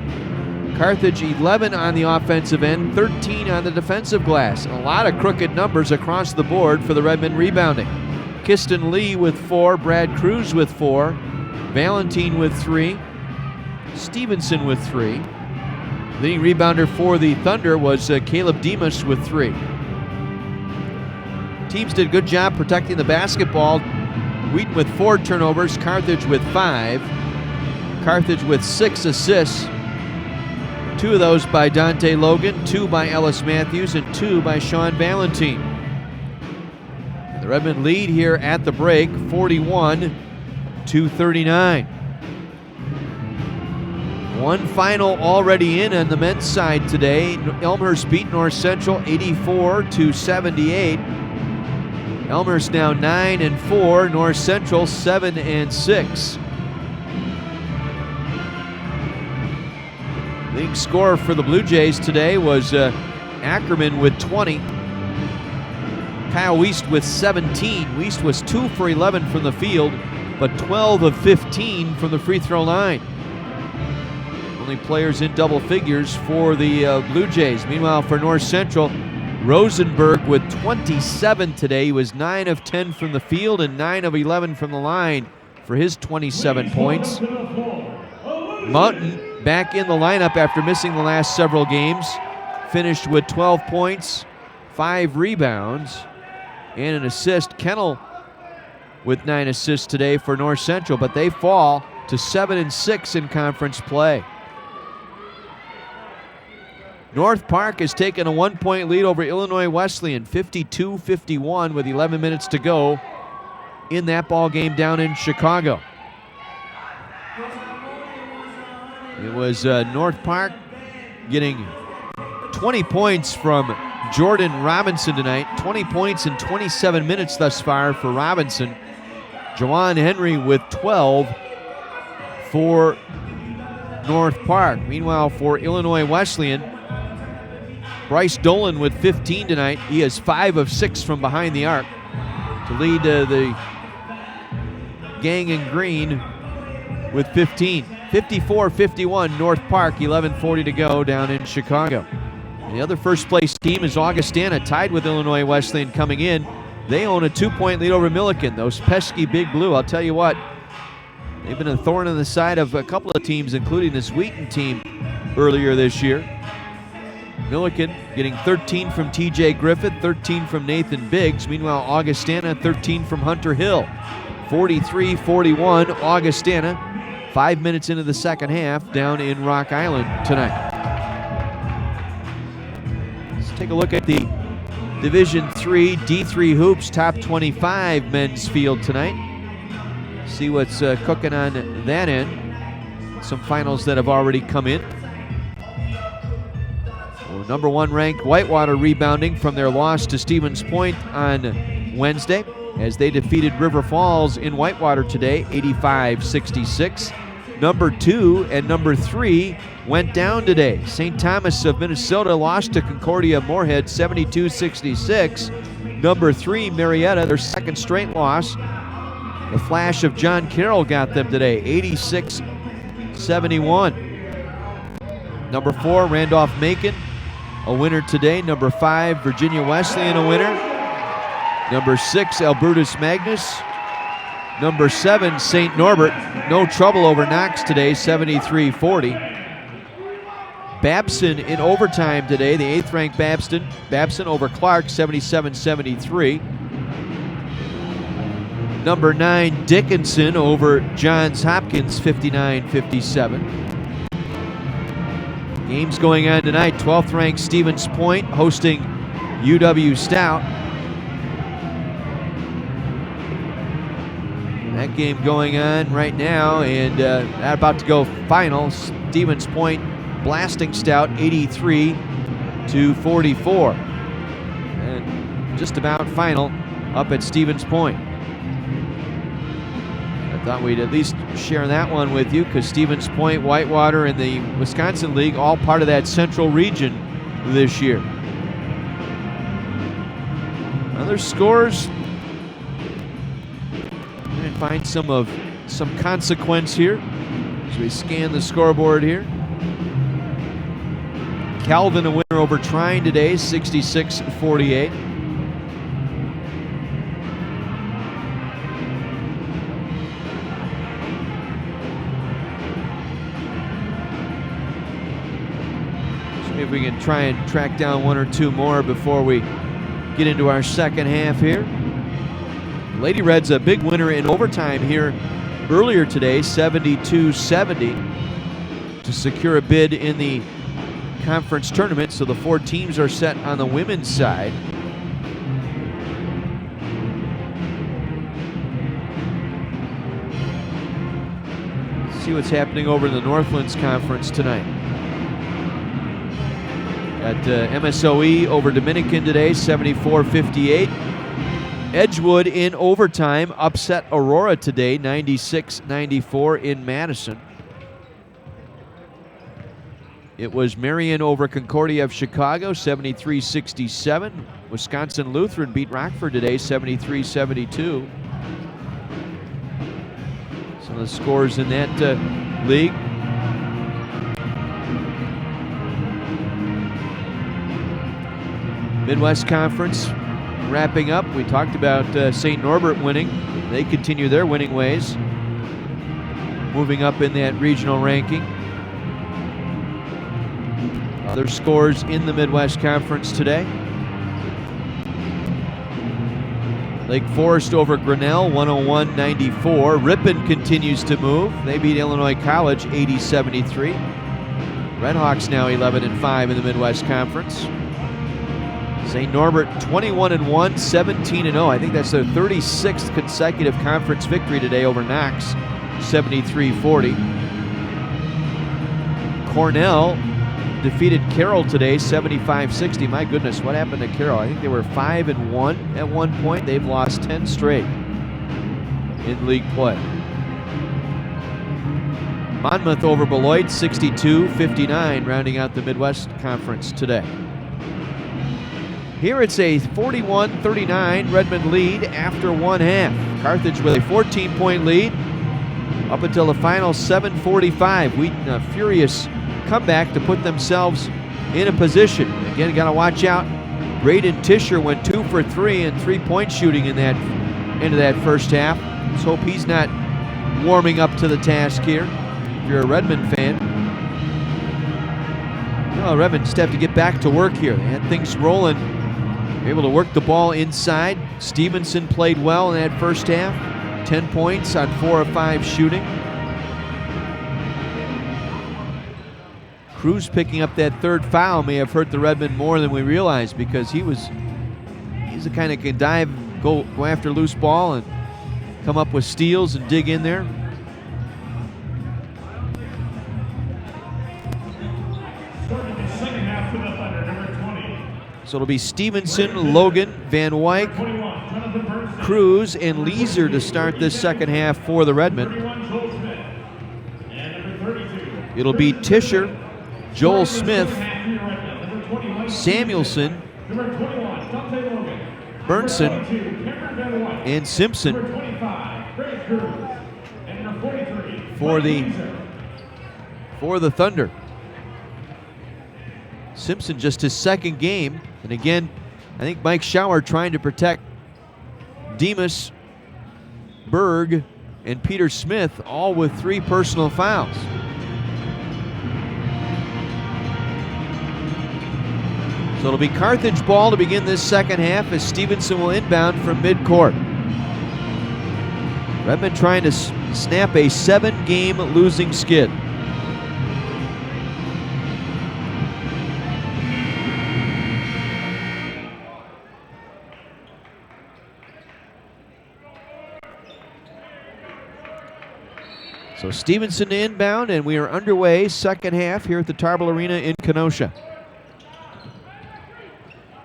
Carthage 11 on the offensive end, 13 on the defensive glass. A lot of crooked numbers across the board for the Redmond rebounding. Kiston Lee with 4, Brad Cruz with 4, Valentine with 3, Stevenson with 3. Leading rebounder for the Thunder was Caleb Demas with 3. Teams did a good job protecting the basketball. Wheaton with 4 turnovers, Carthage with 5. Carthage with 6 assists. 2 of those by Dante Logan, 2 by Ellis Matthews, and 2 by Sean Valentine. And the Redmond lead here at the break, 41-39. One final already in on the men's side today. Elmhurst beat North Central 84-78. Elmhurst now 9-4, North Central 7-6. Leading scorer for the Blue Jays today was Ackerman with 20. Kyle Wiest with 17. Wiest was 2 for 11 from the field, but 12 of 15 from the free throw line. Only players in double figures for the Blue Jays. Meanwhile, for North Central, Rosenberg with 27 today. He was 9 of 10 from the field and 9 of 11 from the line for his 27 points. Mountain back in the lineup after missing the last several games. Finished with 12 points, 5 rebounds, and an assist. Kennel with 9 assists today for North Central, but they fall to 7-6 in conference play. North Park has taken a 1-point lead over Illinois Wesleyan, 52-51 with 11 minutes to go in that ball game down in Chicago. It was North Park getting 20 points from Jordan Robinson tonight. 20 points in 27 minutes thus far for Robinson. Jawan Henry with 12 for North Park. Meanwhile, for Illinois Wesleyan, Bryce Dolan with 15 tonight. He has 5 of 6 from behind the arc to lead the gang in green with 15. 54-51 North Park, 11:40 to go down in Chicago. The other first place team is Augustana, tied with Illinois Wesleyan coming in. They own a 2-point lead over Milliken. Those pesky Big Blue, I'll tell you what, they've been a thorn in the side of a couple of teams, including this Wheaton team earlier this year. Milliken getting 13 from TJ Griffith, 13 from Nathan Biggs. Meanwhile, Augustana 13 from Hunter Hill. 43-41 Augustana. 5 minutes into the second half down in Rock Island tonight. Let's take a look at the Division III D3 Hoops Top 25 men's field tonight. See what's cooking on that end. Some finals that have already come in. Well, number 1 ranked Whitewater rebounding from their loss to Stevens Point on Wednesday as they defeated River Falls in Whitewater today, 85-66. Number 2 and number 3 went down today. St. Thomas of Minnesota lost to Concordia Moorhead 72-66. Number 3, Marietta, their second straight loss. The flash of John Carroll got them today, 86-71. Number 4, Randolph-Macon, a winner today. Number 5, Virginia Wesleyan, a winner. Number 6, Albertus Magnus. Number 7, St. Norbert, no trouble over Knox today, 73-40. Babson in overtime today, the 8th ranked Babson over Clark, 77-73. Number 9, Dickinson over Johns Hopkins, 59-57. Games going on tonight, 12th ranked Stevens Point hosting UW Stout. That game going on right now, and about to go final. Stevens Point blasting Stout 83-44. And just about final up at Stevens Point. I thought we'd at least share that one with you because Stevens Point, Whitewater, and the Wisconsin League all part of that central region this year. Other scores. Find some consequence here as we scan the scoreboard here. Calvin a winner over Trine today, 66-48. See if we can try and track down 1 or 2 more before we get into our second half here. Lady Reds a big winner in overtime here earlier today, 72-70, to secure a bid in the conference tournament. So the 4 teams are set on the women's side. Let's see what's happening over in the Northlands Conference tonight. Got MSOE over Dominican today, 74-58. Edgewood in overtime upset Aurora today, 96-94 in Madison. It was Marion over Concordia of Chicago, 73-67. Wisconsin Lutheran beat Rockford today, 73-72. Some of the scores in that league. Midwest Conference wrapping up. We talked about St. Norbert winning. They continue their winning ways, moving up in that regional ranking. Other scores in the Midwest Conference today. Lake Forest over Grinnell, 101-94. Ripon continues to move. They beat Illinois College 80-73. Redhawks now 11-5 in the Midwest Conference. St. Norbert 21-1, 17-0. I think that's their 36th consecutive conference victory today over Knox, 73-40. Cornell defeated Carroll today, 75-60. My goodness, what happened to Carroll? I think they were 5-1 at one point. They've lost 10 straight in league play. Monmouth over Beloit, 62-59, rounding out the Midwest Conference today. Here it's a 41-39 Redmond lead after one half. Carthage with a 14-point lead up until the final 7:45. Wheaton a furious comeback to put themselves in a position. Again, got to watch out. Braden Tischer went 2 for 3 in three-point shooting in that end of that first half. Let's hope he's not warming up to the task here. If you're a Redmond fan, well, Redmond just have to get back to work here. They had things rolling. They were able to work the ball inside. Stevenson played well in that first half. 10 points on 4 of 5 shooting. Cruz picking up that third foul may have hurt the Redmond more than we realized, because he's the kind that can dive, go after loose ball and come up with steals and dig in there. So it'll be Stevenson, Logan, Van Wyck, Cruz, and Weiser to start this second half for the Redmond. It'll be Tischer, Joel Smith, Samuelson, Bernson, and Simpson for the Thunder. Simpson just his second game, and again, I think Mike Schauer trying to protect Demas, Berg, and Peter Smith, all with 3 personal fouls. So it'll be Carthage ball to begin this second half as Stevenson will inbound from midcourt. Redmond trying to snap a 7-game losing skid. So Stevenson to inbound, and we are underway second half here at the Tarble Arena in Kenosha.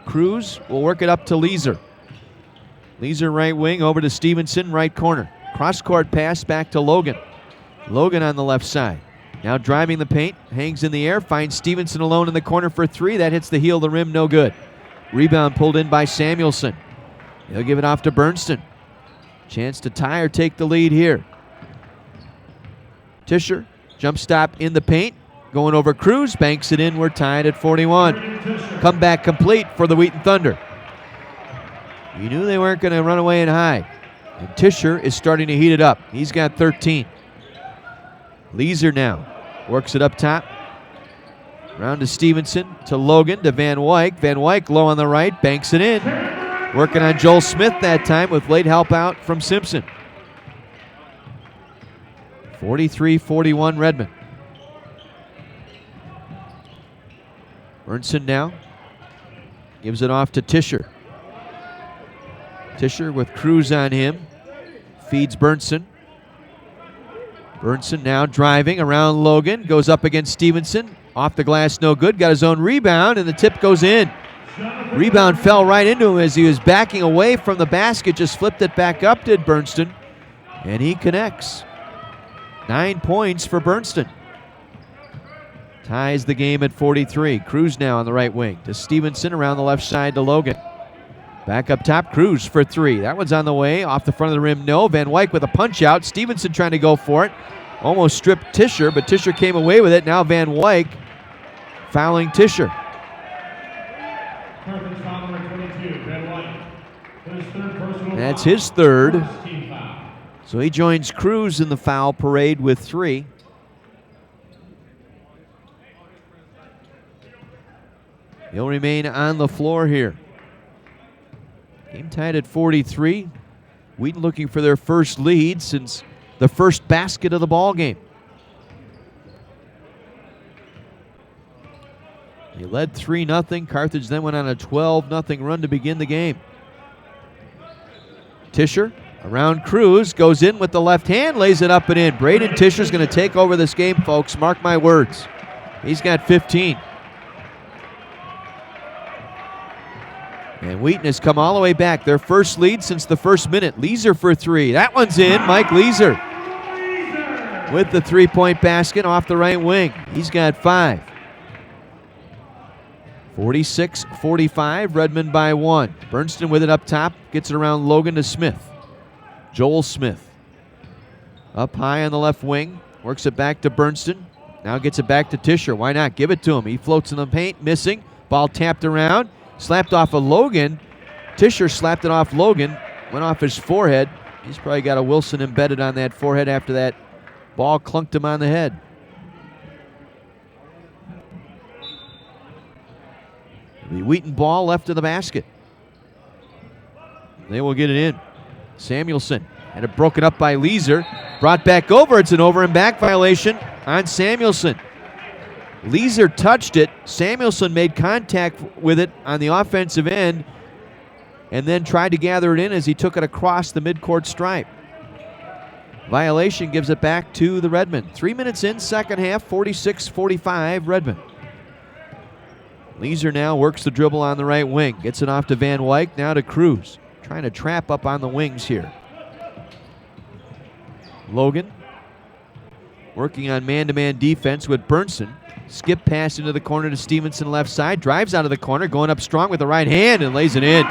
Cruz will work it up to Weiser. Weiser right wing over to Stevenson, right corner. Cross-court pass back to Logan. Logan on the left side. Now driving the paint, hangs in the air, finds Stevenson alone in the corner for 3. That hits the heel of the rim, no good. Rebound pulled in by Samuelson. He'll give it off to Bernston. Chance to tie or take the lead here. Tischer, jump stop in the paint. Going over Cruz, banks it in. We're tied at 41. Comeback complete for the Wheaton Thunder. You knew they weren't going to run away and hide. And Tischer is starting to heat it up. He's got 13. Weiser now works it up top. Round to Stevenson, to Logan, to Van Wyck. Van Wyck low on the right, banks it in. Working on Joel Smith that time with late help out from Simpson. 43-41 Redmond. Bernson now gives it off to Tischer. Tischer with Cruz on him. Feeds Bernson. Bernson now driving around Logan. Goes up against Stevenson. Off the glass, no good. Got his own rebound, and the tip goes in. Rebound fell right into him as he was backing away from the basket. Just flipped it back up, did Bernston. And he connects. 9 points for Bernston. Ties the game at 43. Cruz now on the right wing to Stevenson, around the left side to Logan. Back up top, Cruz for 3. That one's on the way. Off the front of the rim, no. Van Wyck with a punch out. Stevenson trying to go for it. Almost stripped Tischer, but Tischer came away with it. Now Van Wyck fouling Tischer. That's his third. So he joins Cruz in the foul parade with 3. He'll remain on the floor here. Game tied at 43. Wheaton looking for their first lead since the first basket of the ball game. They led 3-0. Carthage then went on a 12-0 run to begin the game. Tischer around Cruz, goes in with the left hand, lays it up and in. Braden Tischer's going to take over this game, folks. Mark my words. He's got 15. And Wheaton has come all the way back. Their first lead since the first minute. Weiser for 3. That one's in. Mike Weiser with the 3-point basket off the right wing. He's got 5. 46-45, Redmond by 1. Bernston with it up top, gets it around Logan to Smith. Joel Smith up high on the left wing, works it back to Bernston. Now gets it back to Tischer. Why not? Give it to him. He floats in the paint, missing. Ball tapped around, slapped off of Logan. Tischer slapped it off Logan, went off his forehead. He's probably got a Wilson embedded on that forehead after that ball clunked him on the head. The Wheaton ball left of the basket. They will get it in. Samuelson had it broken up by Weiser. Brought back over. It's an over and back violation on Samuelson. Weiser touched it. Samuelson made contact with it on the offensive end and then tried to gather it in as he took it across the midcourt stripe. Violation gives it back to the Redmen. 3 minutes in, second half, 46-45 Redmen. Weiser now works the dribble on the right wing. Gets it off to Van Wyk, now to Cruz. Trying to trap up on the wings here. Logan working on man-to-man defense with Bernston. Skip pass into the corner to Stevenson left side. Drives out of the corner, going up strong with the right hand and lays it in.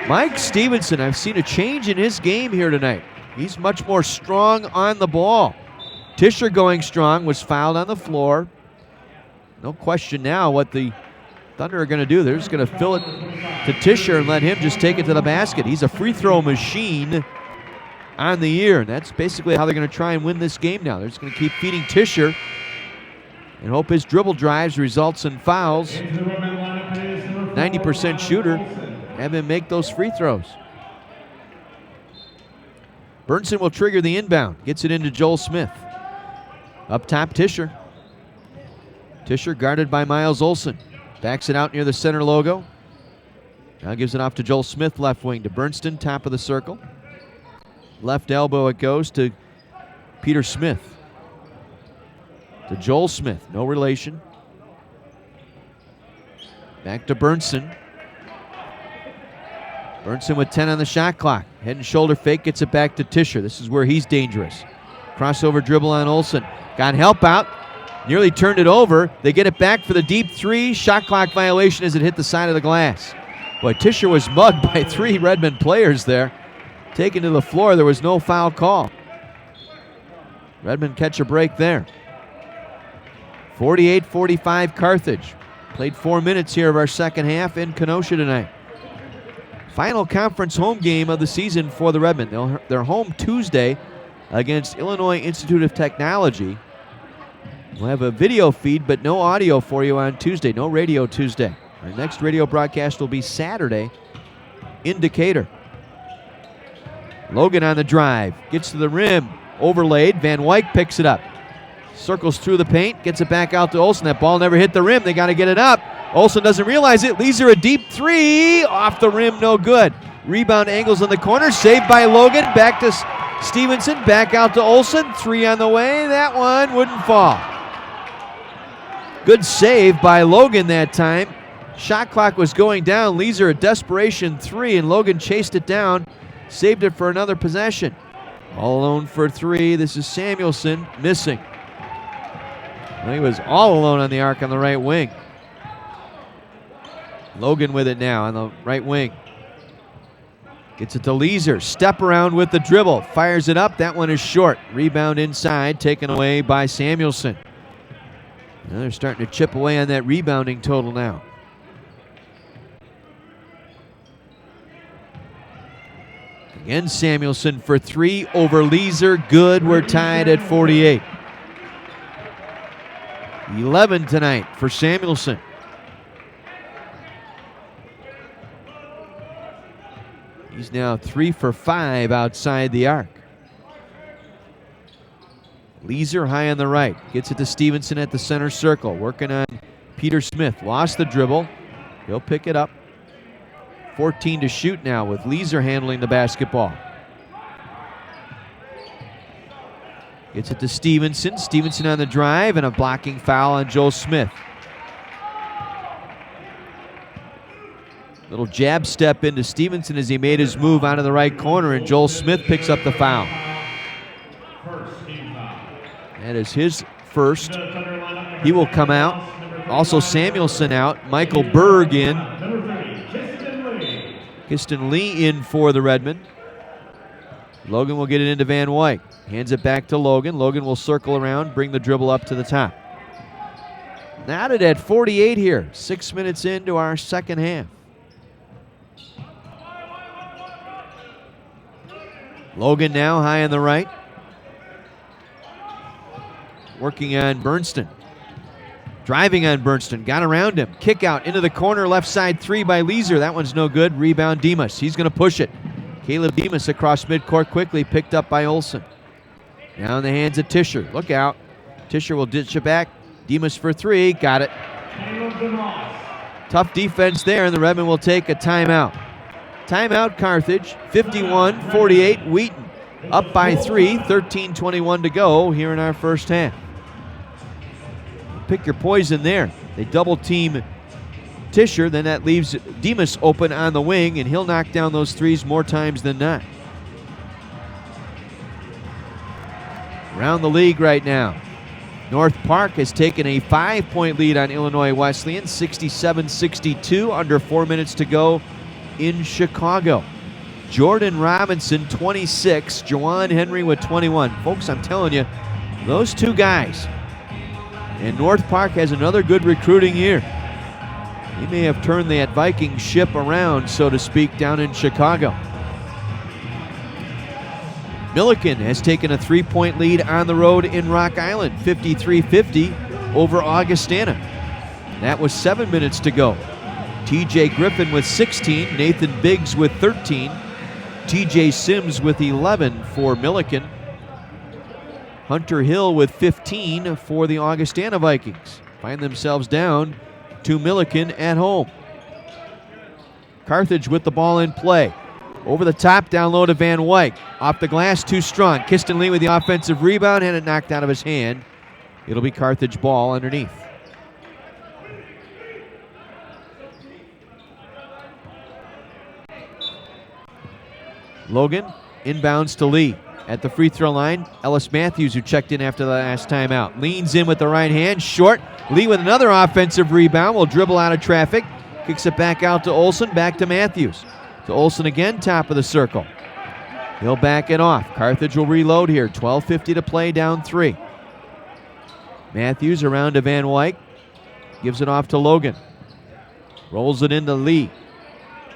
Mike Stevenson, I've seen a change in his game here tonight. He's much more strong on the ball. Tischer going strong, was fouled on the floor. No question now what the Thunder are going to do. They're just going to fill it to Tischer and let him just take it to the basket. He's a free throw machine on the year, and that's basically how they're going to try and win this game now. They're just going to keep feeding Tischer and hope his dribble drives results in fouls. 90% shooter. Have him make those free throws. Bernston will trigger the inbound. Gets it into Joel Smith. Up top, Tischer. Tischer guarded by Miles Olson. Backs it out near the center logo. Now gives it off to Joel Smith, left wing to Bernston, top of the circle. Left elbow it goes to Peter Smith. To Joel Smith, no relation. Back to Bernston. Bernston with 10 on the shot clock. Head and shoulder fake, gets it back to Tischer. This is where he's dangerous. Crossover dribble on Olson. Got help out. Nearly turned it over. They get it back for the deep 3. Shot clock violation as it hit the side of the glass. Boy, Tischer was mugged by 3 Redmond players there. Taken to the floor. There was no foul call. Redmond catch a break there. 48-45 Carthage. Played 4 minutes here of our second half in Kenosha tonight. Final conference home game of the season for the Redmen. They're home Tuesday against Illinois Institute of Technology. We'll have a video feed, but no audio for you on Tuesday. No radio Tuesday. Our next radio broadcast will be Saturday in Decatur. Logan on the drive. Gets to the rim. Overlaid. Van Wyk picks it up. Circles through the paint. Gets it back out to Olson. That ball never hit the rim. They got to get it up. Olson doesn't realize it. Weiser a deep 3. Off the rim. No good. Rebound angles in the corner. Saved by Logan. Back to Stevenson. Back out to Olson. 3 on the way. That one wouldn't fall. Good save by Logan that time. Shot clock was going down. Weiser a desperation 3, and Logan chased it down. Saved it for another possession. All alone for 3. This is Samuelson missing. Well, he was all alone on the arc on the right wing. Logan with it now on the right wing. Gets it to Weiser. Step around with the dribble. Fires it up. That one is short. Rebound inside. Taken away by Samuelson. Now they're starting to chip away on that rebounding total now. Again, Samuelson for three over Weiser. Good. We're tied at 48. 11 tonight for Samuelson. He's now 3 for 5 outside the arc. Weiser high on the right. Gets it to Stevenson at the center circle. Working on Peter Smith. Lost the dribble. He'll pick it up. 14 to shoot now with Weiser handling the basketball. Gets it to Stevenson. Stevenson on the drive and a blocking foul on Joel Smith. Little jab step into Stevenson as he made his move out of the right corner, and Joel Smith picks up the foul. That is his first. He will come out. Also Samuelson out. Michael Berg in. Kiston Lee in for the Redmen. Logan will get it into Van Wyk. Hands it back to Logan. Logan will circle around, bring the dribble up to the top. Knotted at 48 here. 6 minutes into our second half. Logan now high on the right. Working on Bernston. Driving on Bernston. Got around him. Kick out into the corner. Left side three by Weiser. That one's no good. Rebound Demas. He's going to push it. Caleb Demas across midcourt quickly. Picked up by Olsen. Now in the hands of Tischer. Look out. Tischer will ditch it back. Demas for three. Got it. Tough defense there, and the Redmen will take a timeout. Timeout Carthage. 51-48. Wheaton up by 3. 13:21 to go here in our first half. Pick your poison there. They double team Tischer, then that leaves Demas open on the wing, and he'll knock down those threes more times than not. Around the league right now, North Park has taken a 5-point lead on Illinois Wesleyan, 67-62, under 4 minutes to go in Chicago. Jordan Robinson, 26, Jawan Henry with 21. Folks, I'm telling you, those two guys. And North Park has another good recruiting year. He may have turned that Viking ship around, so to speak, down in Chicago. Milliken has taken a 3-point lead on the road in Rock Island, 53-50 over Augustana. That was 7 minutes to go. TJ Griffin with 16, Nathan Biggs with 13, TJ Sims with 11 for Milliken. Hunter Hill with 15 for the Augustana Vikings. Find themselves down to Milliken at home. Carthage with the ball in play. Over the top, down low to Van Wyk. Off the glass, too strong. Kiston Lee with the offensive rebound, had it knocked out of his hand. It'll be Carthage ball underneath. Logan inbounds to Lee. At the free throw line, Ellis Matthews, who checked in after the last timeout, leans in with the right hand, short. Lee with another offensive rebound, will dribble out of traffic, kicks it back out to Olsen, back to Matthews. To Olsen again, top of the circle. He'll back it off. Carthage will reload here. 12:50 to play, down 3. Matthews around to Van Wyk, gives it off to Logan. Rolls it into Lee.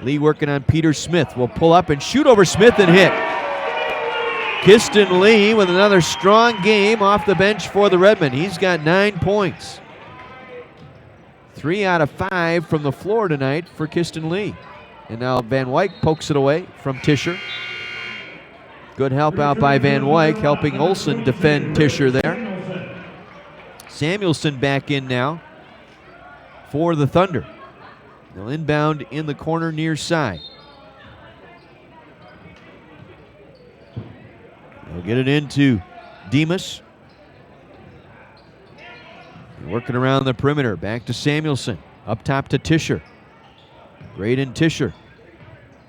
Lee working on Peter Smith. Will pull up and shoot over Smith and hit. Kiston Lee with another strong game off the bench for the Redmen. He's got 9 points. 3 out of 5 from the floor tonight for Kiston Lee. And now Van Wyk pokes it away from Tischer. Good help out by Van Wyk, helping Olsen defend Tischer there. Samuelson back in now for the Thunder. They'll inbound in the corner near side. They'll get it into Demas. Working around the perimeter. Back to Samuelson. Up top to Tischer. Braden Tischer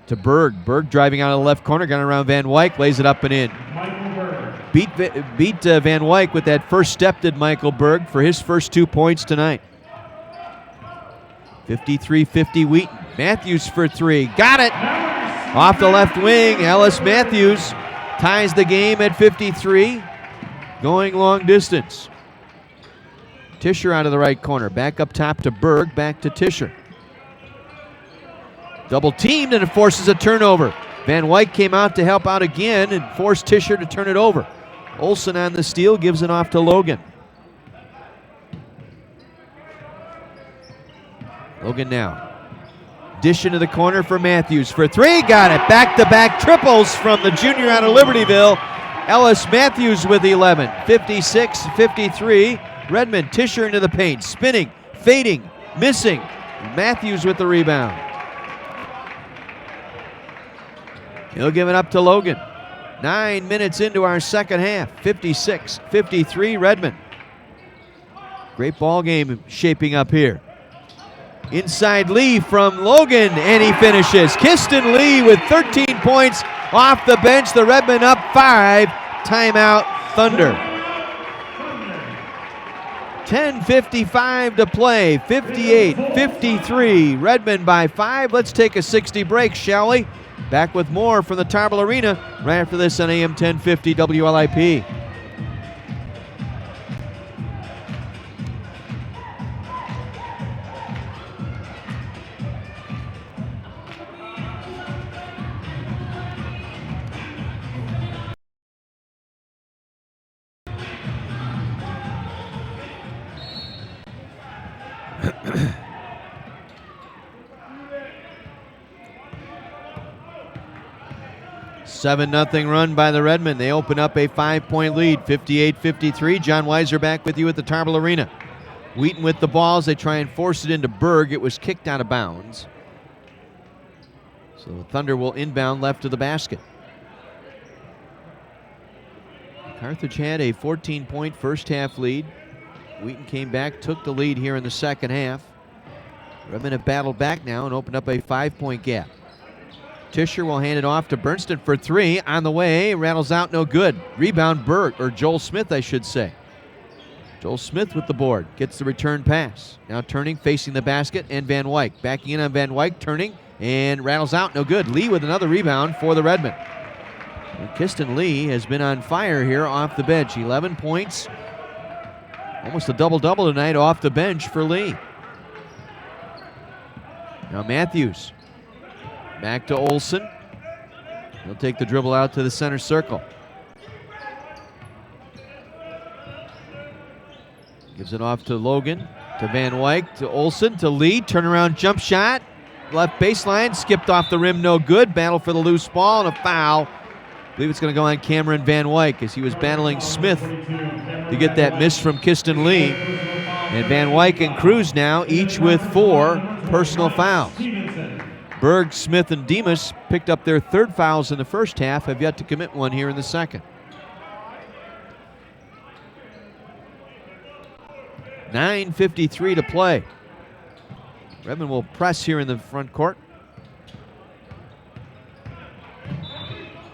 to Berg. Berg driving out of the left corner. Got around Van Wyk. Lays it up and in. Beat Van Wyk with that first step, did Michael Berg, for his first 2 points tonight. 53-50 Wheaton. Matthews for 3. Got it! Off the left wing. Ellis Matthews ties the game at 53. Going long distance. Tischer out of the right corner. Back up top to Berg. Back to Tischer. Double teamed, and it forces a turnover. Van Wyk came out to help out again and forced Tischer to turn it over. Olsen on the steal, gives it off to Logan. Logan now. Dish into the corner for Matthews for three. Got it. Back-to-back triples from the junior out of Libertyville. Ellis Matthews with 11. 56-53. Redmond, Tischer into the paint. Spinning, fading, missing. Matthews with the rebound. He'll give it up to Logan. 9 minutes into our second half. 56-53 Redmond. Great ball game shaping up here. Inside Lee from Logan, and he finishes. Kiston Lee with 13 points off the bench. The Redmen up 5. Timeout, Thunder. 10:55 to play. 58-53. Redmond by 5. Let's take a 60 break, shall we? Back with more from the Tarble Arena right after this on AM 1050 WLIP. Seven 0 run by the Redmen. They open up a 5-point lead, 58-53. John Weiser back with you at the Tarble Arena. Wheaton with the balls. They try and force it into Berg. It was kicked out of bounds. So the Thunder will inbound left of the basket. Carthage had a 14-point first half lead. Wheaton came back, took the lead here in the second half. Redmen have battled back now and opened up a 5-point gap. Tischer will hand it off to Bernston for three. On the way, rattles out, no good. Rebound Berg, or Joel Smith, I should say. Joel Smith with the board, gets the return pass. Now turning, facing the basket, and Van Wyk. Backing in on Van Wyk, turning, and rattles out, no good. Lee with another rebound for the Redmen. And Kiston Lee has been on fire here off the bench. 11 points, almost a double-double tonight off the bench for Lee. Now Matthews. Back to Olsen. He'll take the dribble out to the center circle. Gives it off to Logan, to Van Wyk, to Olsen, to Lee. Turnaround jump shot. Left baseline, skipped off the rim, no good. Battle for the loose ball and a foul. I believe it's going to go on Cameron Van Wyk as he was battling Smith to get that miss from Kiston Lee. And Van Wyk and Cruz now, each with 4 personal fouls. Berg, Smith, and Demas picked up their 3rd fouls in the first half, have yet to commit one here in the second. 9:53 to play. Redmond will press here in the front court.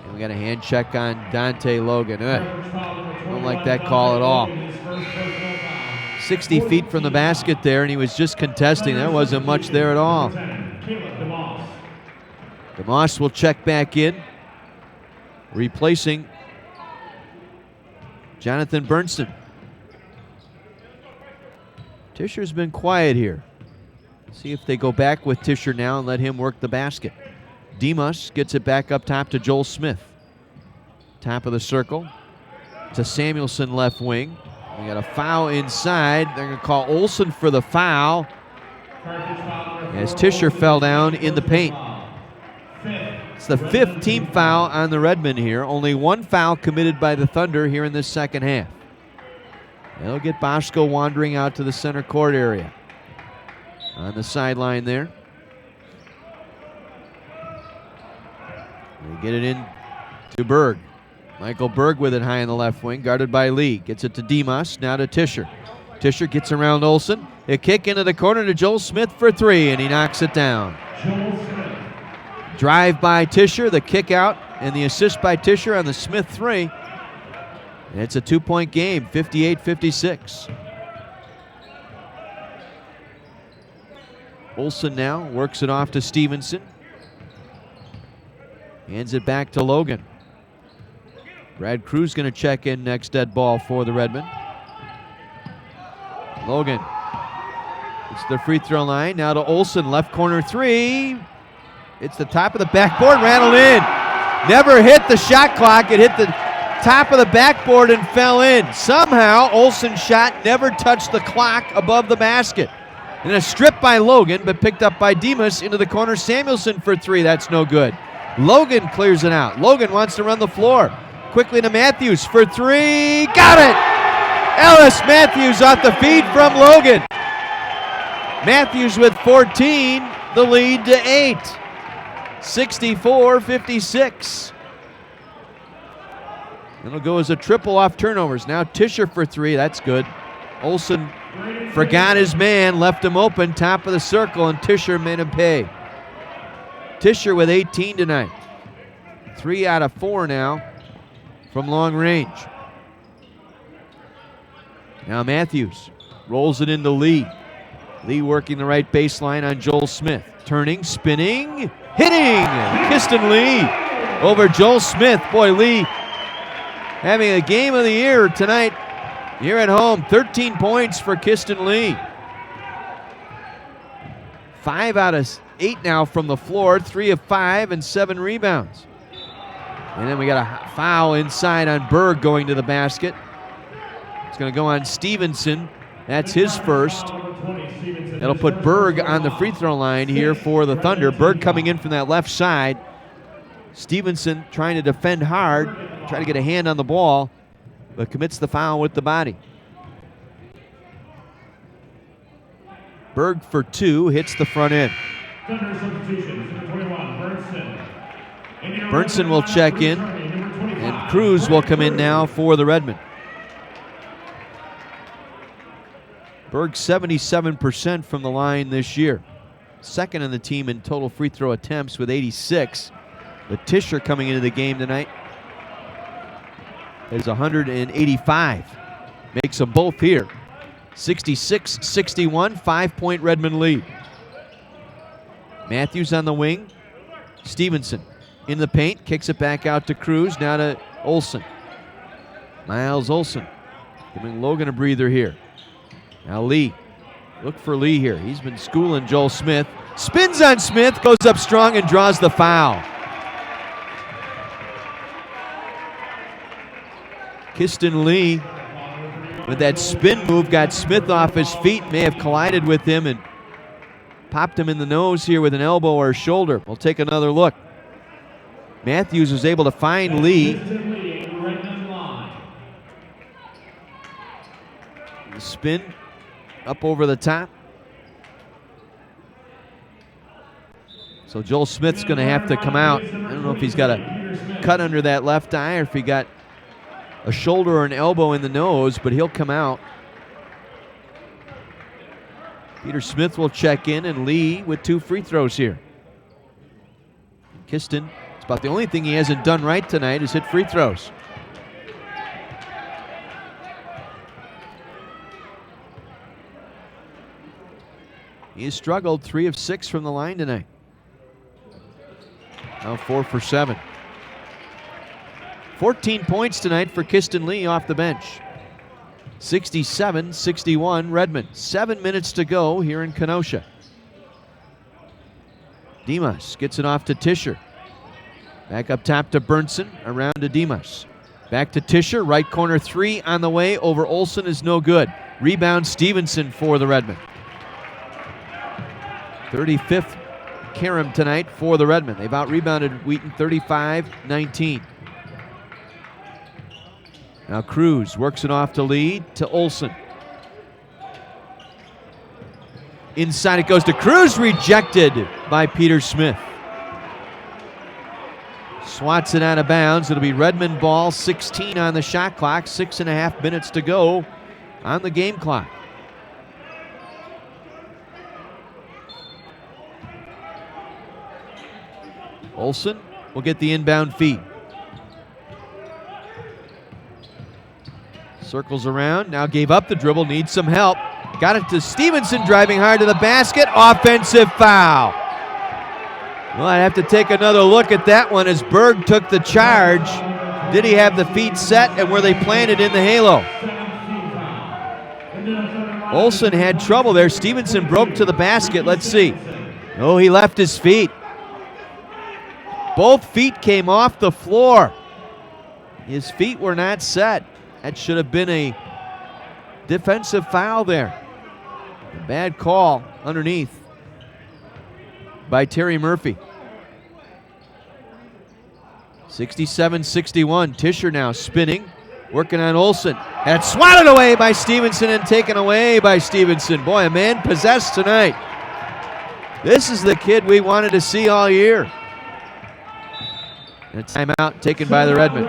And we got a hand check on Dante Logan. Don't like that call at all. 60 feet from the basket there, and he was just contesting. There wasn't much there at all. DeMoss will check back in, replacing Jonathan Bernston. Tischer's been quiet here. See if they go back with Tischer now and let him work the basket. Demas gets it back up top to Joel Smith. Top of the circle to Samuelson, left wing. We got a foul inside. They're going to call Olsen for the foul as Tischer fell down in the paint. It's the 5th team foul on the Redmen here. Only 1 foul committed by the Thunder here in this second half. They'll get Bosco wandering out to the center court area. On the sideline there. They get it in to Berg. Michael Berg with it high in the left wing, guarded by Lee. Gets it to Demas, now to Tischer. Tischer gets around Olsen. A kick into the corner to Joel Smith for 3, and he knocks it down. Drive by Tischer, the kick out, and the assist by Tischer on the Smith 3. And it's a 2-point game, 58-56. Olsen now works it off to Stevenson. Hands it back to Logan. Brad Cruz going to check in next dead ball for the Redmen. Logan. It's the free throw line. Now to Olsen, left corner 3. It's the top of the backboard, rattled in. Never hit the shot clock. It hit the top of the backboard and fell in. Somehow, Olsen's shot never touched the clock above the basket. And a strip by Logan, but picked up by Demas into the corner. Samuelson for three. That's no good. Logan clears it out. Logan wants to run the floor. Quickly to Matthews for three. Got it! Ellis Matthews off the feed from Logan. Matthews with 14, the lead to 8. 64-56. It'll go as a triple off turnovers. Now Tischer for three. That's good. Olsen forgot his man, left him open, top of the circle, and Tischer made him pay. Tischer with 18 tonight. 3 out of 4 now from long range. Now Matthews rolls it into Lee. Lee working the right baseline on Joel Smith. Turning, spinning, hitting! Kiston Lee over Joel Smith. Boy, Lee having a game of the year tonight here at home. 13 points for Kiston Lee. 5 out of 8 now from the floor. 3 of 5 and 7 rebounds. And then we got a foul inside on Berg going to the basket. It's going to go on Stevenson. That's his first. That'll put Berg on the free throw line here for the Thunder. Berg coming in from that left side. Stevenson trying to defend hard, trying to get a hand on the ball, but commits the foul with the body. Berg for 2, hits the front end. Burnson will check in, and Cruz will come in now for the Redmen. Berg 77% from the line this year. Second in the team in total free throw attempts with 86. But Tischer coming into the game tonight is 185. Makes them both here. 66-61, 5-point Redmond lead. Matthews on the wing. Stevenson in the paint, kicks it back out to Cruz, now to Olsen. Miles Olsen giving Logan a breather here. Now Lee, look for Lee here. He's been schooling Joel Smith. Spins on Smith, goes up strong and draws the foul. Kiston Lee, with that spin move, got Smith off his feet, may have collided with him and popped him in the nose here with an elbow or a shoulder. We'll take another look. Matthews was able to find Lee. The spin up over the top. So Joel Smith's going to have to come out. I don't know if he's got a cut under that left eye or if he got a shoulder or an elbow in the nose, but he'll come out. Peter Smith will check in, and Lee with 2 free throws here. Kiston, it's about the only thing he hasn't done right tonight is hit free throws. He has struggled, 3 of 6 from the line tonight. Now 4 for 7. 14 points tonight for Kiston Lee off the bench. 67-61 Redmond. 7 minutes to go here in Kenosha. Demas gets it off to Tischer. Back up top to Burnson, around to Demas. Back to Tischer, right corner 3 on the way over Olsen is no good. Rebound Stevenson for the Redmen. 35th Karam tonight for the Redmen. They've out-rebounded Wheaton 35-19. Now Cruz works it off to Lee, to Olsen. Inside it goes to Cruz, rejected by Peter Smith. Swats it out of bounds. It'll be Redmond ball, 16 on the shot clock, 6.5 minutes to go on the game clock. Olsen will get the inbound feed. Circles around, now gave up the dribble, needs some help. Got it to Stevenson, driving hard to the basket. Offensive foul. Well, I'd have to take another look at that one as Berg took the charge. Did he have the feet set, and were they planted in the halo? Olsen had trouble there. Stevenson broke to the basket. Let's see. Oh, he left his feet. Both feet came off the floor. His feet were not set. That should have been a defensive foul there. A bad call underneath by Terry Murphy. 67-61. Tischer now spinning, working on Olson. That's swatted away by Stevenson and taken away by Stevenson. Boy, a man possessed tonight. This is the kid we wanted to see all year. And a timeout taken by the Redmen.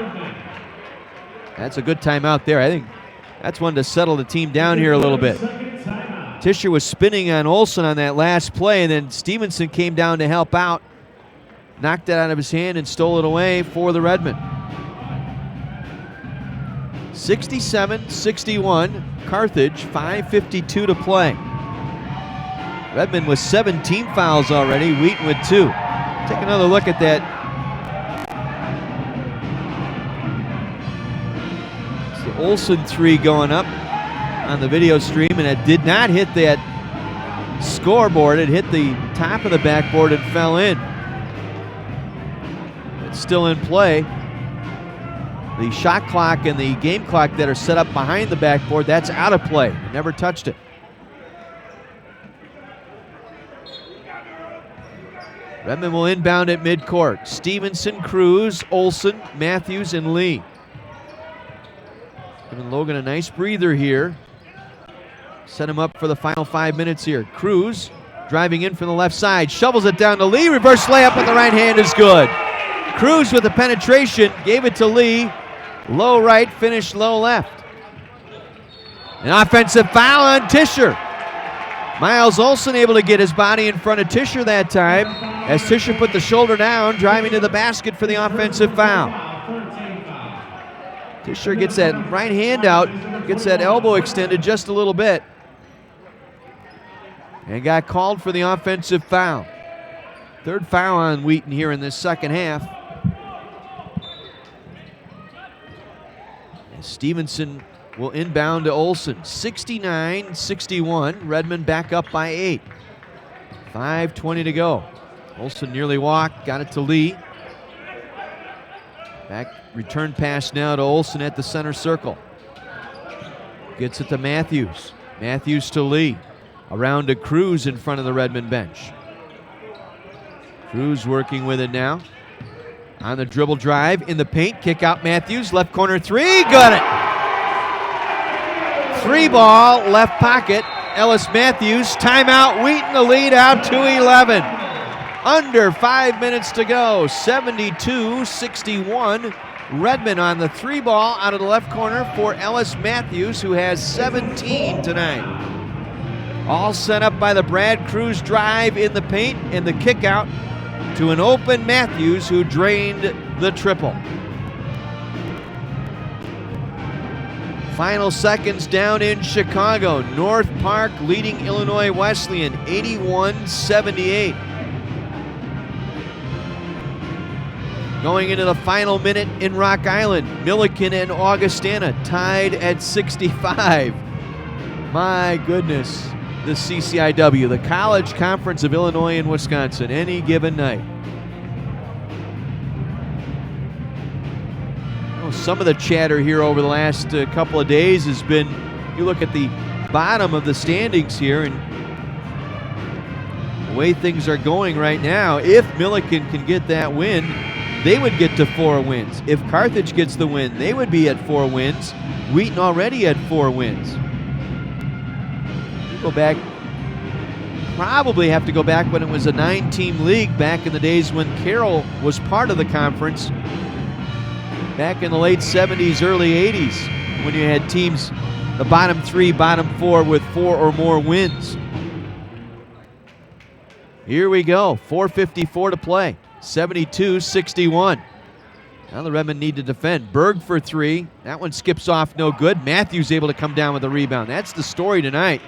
That's a good timeout there. I think that's one to settle the team down here a little bit. Tischer was spinning on Olson on that last play, and then Stevenson came down to help out. Knocked it out of his hand and stole it away for the Redmen. 67-61, Carthage, 5:52 to play. Redmen with 17 fouls already, Wheaton with 2. Take another look at that. It's the Olson 3 going up on the video stream, and it did not hit that scoreboard. It hit the top of the backboard and fell in. It's still in play. The shot clock and the game clock that are set up behind the backboard, that's out of play. Never touched it. Redmen will inbound at midcourt. Stevenson, Cruz, Olson, Matthews, and Lee. Giving Logan a nice breather here. Set him up for the final 5 minutes here. Cruz driving in from the left side, shovels it down to Lee. Reverse layup with the right hand is good. Cruz with the penetration, gave it to Lee. Low right, finished low left. An offensive foul on Tischer. Miles Olson able to get his body in front of Tischer that time as Tischer put the shoulder down, driving to the basket for the offensive foul. Tischer gets that right hand out, gets that elbow extended just a little bit, and got called for the offensive foul. Third foul on Wheaton here in this second half. Stevenson will inbound to Olson. 69-61. Redmen back up by 8. 5:20 to go. Olson nearly walked, got it to Lee. Back return pass now to Olson at the center circle. Gets it to Matthews. Matthews to Lee. Around to Cruz in front of the Redmen bench. Cruz working with it now. On the dribble drive, in the paint, kick out Matthews, left corner 3, got it! 3 ball, left pocket, Ellis Matthews, timeout, Wheaton the lead out to 11. Under 5 minutes to go, 72-61. Redmen on the 3 ball out of the left corner for Ellis Matthews, who has 17 tonight. All set up by the Brad Cruz drive in the paint and the kick out to an open Matthews, who drained the triple. Final seconds down in Chicago. North Park leading Illinois Wesleyan 81-78. Going into the final minute in Rock Island, Milliken and Augustana tied at 65. My goodness. The CCIW, the College Conference of Illinois and Wisconsin, any given night. Oh, some of the chatter here over the last couple of days has been, you look at the bottom of the standings here and the way things are going right now, if Milliken can get that win, they would get to 4 wins. If Carthage gets the win, they would be at 4 wins. Wheaton already had 4 wins. Go back, probably have to go back when it was a 9-team league back in the days when Carroll was part of the conference, back in the late 70s, early 80s, when you had teams, the bottom 3, bottom 4 with 4 or more wins. Here we go, 4:54 to play, 72-61. Now the Redmen need to defend. Berg for 3, that one skips off, no good. Matthews able to come down with a rebound. That's the story tonight.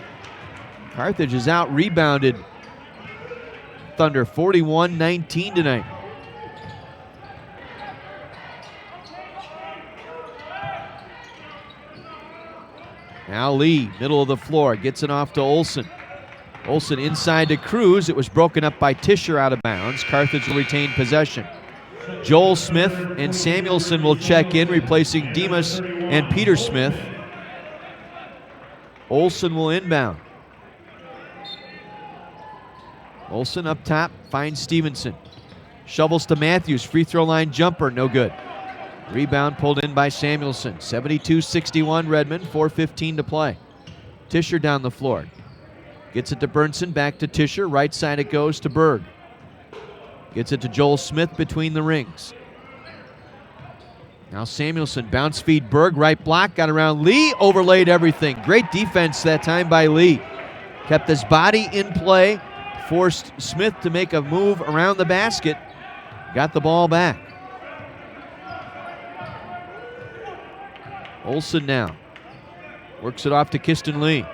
Carthage is out rebounded Thunder 41-19 tonight. Now Lee, middle of the floor, gets it off to Olson. Olson inside to Cruz. It was broken up by Tischer out of bounds. Carthage will retain possession. Joel Smith and Samuelson will check in, replacing Demas and Peter Smith. Olson will inbound. Olson up top, finds Stevenson. Shovels to Matthews, free throw line jumper, no good. Rebound pulled in by Samuelson. 72-61 Redmond, 4:15 to play. Tischer down the floor. Gets it to Burnson, back to Tischer. Right side it goes to Berg. Gets it to Joel Smith between the rings. Now Samuelson, bounce feed Berg, right block, got around Lee, overlaid everything. Great defense that time by Lee. Kept his body in play, forced Smith to make a move around the basket. Got the ball back. Olson now works it off to Kiston Lee.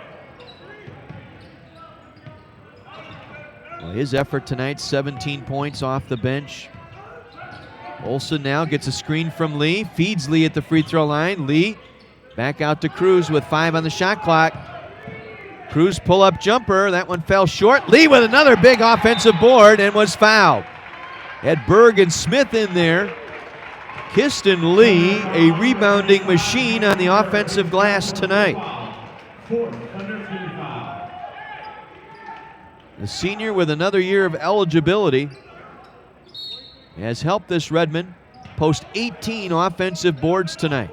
Well, his effort tonight, 17 points off the bench. Olson now gets a screen from Lee, feeds Lee at the free throw line. Lee back out to Cruz with 5 on the shot clock. Cruz pull-up jumper, that one fell short. Lee with another big offensive board and was fouled. Had Berg and Smith in there. Kiston Lee, a rebounding machine on the offensive glass tonight. The senior with another year of eligibility has helped this Redmond post 18 offensive boards tonight.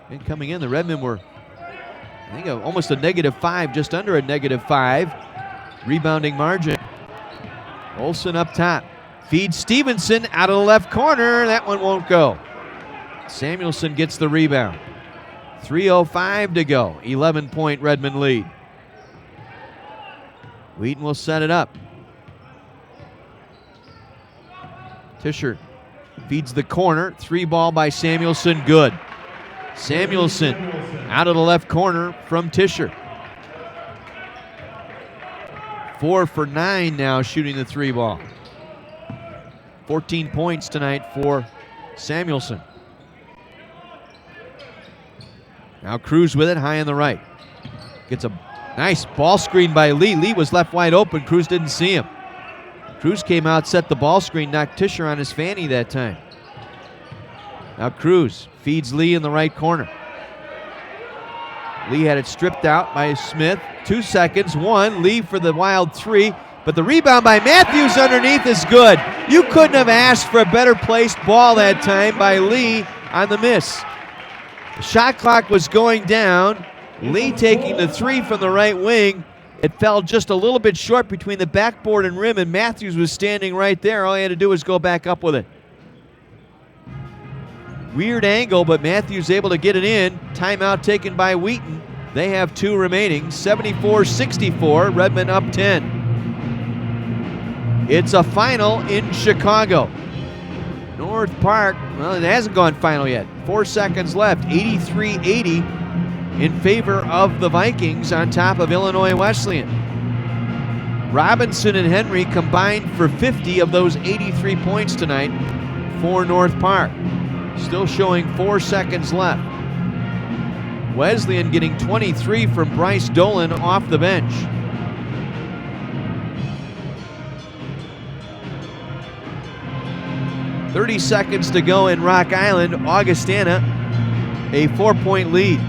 And coming in, the Redmond were, I think, almost a -5, just under a -5 rebounding margin. Olson up top. Feeds Stevenson out of the left corner. That one won't go. Samuelson gets the rebound. 3:05 to go. 11-point Redmond lead. Wheaton will set it up. Tischer feeds the corner. 3 ball by Samuelson. Good. Samuelson out of the left corner from Tischer. 4 for 9 now shooting the 3 ball. 14 points tonight for Samuelson. Now Cruz with it, high on the right. Gets a nice ball screen by Lee. Lee was left wide open. Cruz didn't see him. Cruz came out, set the ball screen, knocked Tischer on his fanny that time. Now Cruz feeds Lee in the right corner. Lee had it stripped out by Smith. 2 seconds, 1. Lee for the wild 3. But the rebound by Matthews underneath is good. You couldn't have asked for a better placed ball that time by Lee on the miss. The shot clock was going down. Lee taking the 3 from the right wing. It fell just a little bit short between the backboard and rim, and Matthews was standing right there. All he had to do was go back up with it. Weird angle, but Matthews able to get it in. Timeout taken by Wheaton. They have 2 remaining. 74-64, Redmond up 10. It's a final in Chicago. North Park, well, it hasn't gone final yet. 4 seconds left, 83-80 in favor of the Vikings on top of Illinois Wesleyan. Robinson and Henry combined for 50 of those 83 points tonight for North Park. Still showing 4 seconds left. Wesleyan getting 23 from Bryce Dolan off the bench. .30 seconds to go in Rock Island. Augustana, a 4-point lead.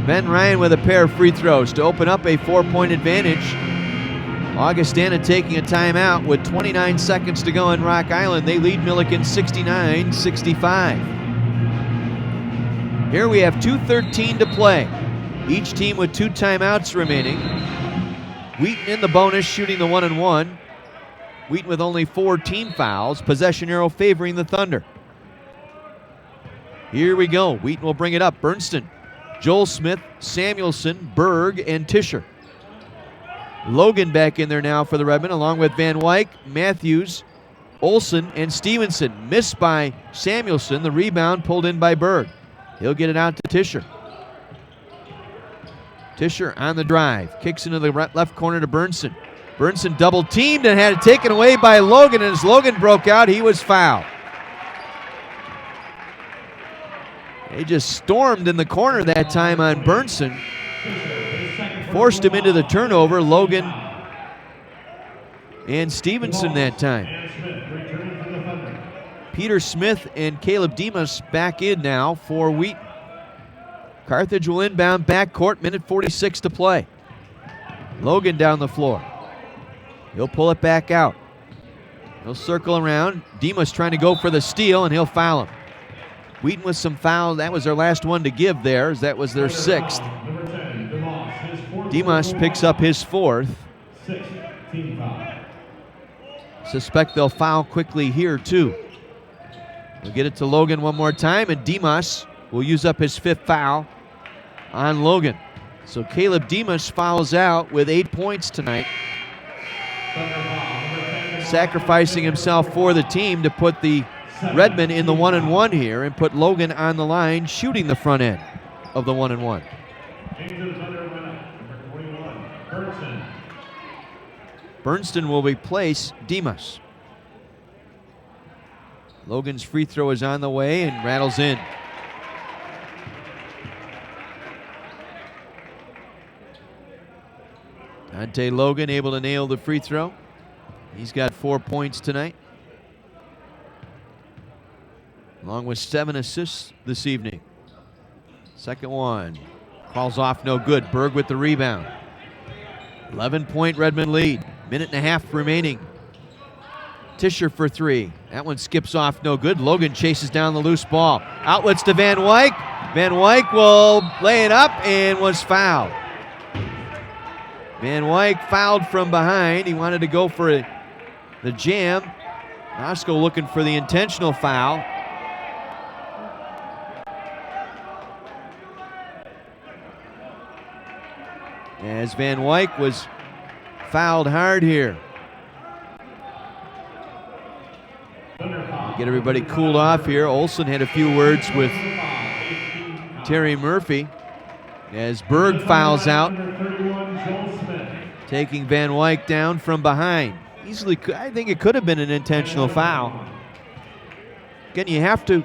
Ben Ryan with a pair of free throws to open up a 4-point advantage. Augustana taking a timeout with 29 seconds to go in Rock Island. They lead Milliken 69-65. Here we have 2:13 to play. Each team with 2 timeouts remaining. Wheaton in the bonus, shooting the 1-and-1. Wheaton with only 4 team fouls. Possession arrow favoring the Thunder. Here we go. Wheaton will bring it up. Bernston, Joel Smith, Samuelson, Berg, and Tischer. Logan back in there now for the Redmen, along with Van Wyk, Matthews, Olson, and Stevenson. Missed by Samuelson. The rebound pulled in by Berg. He'll get it out to Tischer. Tischer on the drive. Kicks into the left corner to Burnson. Burnson double teamed and had it taken away by Logan, and as Logan broke out, he was fouled. They just stormed in the corner that time on Burnson. Forced him into the turnover, Logan and Stevenson that time. Peter Smith and Caleb Demas back in now for Wheaton. Carthage will inbound backcourt, minute 46 to play. Logan down the floor. He'll pull it back out. He'll circle around. Demas trying to go for the steal, and he'll foul him. Wheaton with some fouls. That was their last one to give there, as that was their sixth. Demas picks up his fourth. Suspect they'll foul quickly here, too. We'll get it to Logan one more time, and Demas will use up his fifth foul on Logan. So Caleb Demas fouls out with 8 points tonight, sacrificing himself for the team to put the Redmen in the 1-and-1 here and put Logan on the line shooting the front end of the 1-and-1. Bernston will replace Demas. Logan's free throw is on the way and rattles in. Dante Logan able to nail the free throw. He's got 4 points tonight, along with 7 assists this evening. Second one falls off, no good. Berg with the rebound. 11-point Redmond lead. Minute and a half remaining. Tischer for three. That one skips off, no good. Logan chases down the loose ball. Outlets to Van Wyk. Van Wyk will lay it up and was fouled. Van Wyk fouled from behind. He wanted to go for the jam. Roscoe looking for the intentional foul. As Van Wyk was fouled hard here. Get everybody cooled off here. Olsen had a few words with Terry Murphy as Berg fouls out, taking Van Wyk down from behind. Easily, I think it could have been an intentional foul. Again, you have to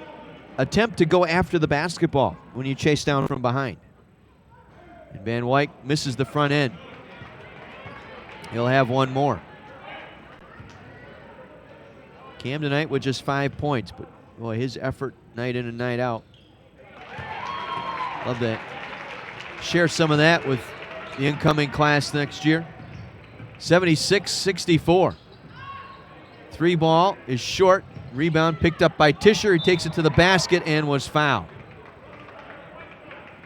attempt to go after the basketball when you chase down from behind. And Van Wyk misses the front end. He'll have one more. Cam tonight with just 5 points, but boy, his effort night in and night out. Love that. Share some of that with the incoming class next year. 76-64. Three ball is short. Rebound picked up by Tischer. He takes it to the basket and was fouled.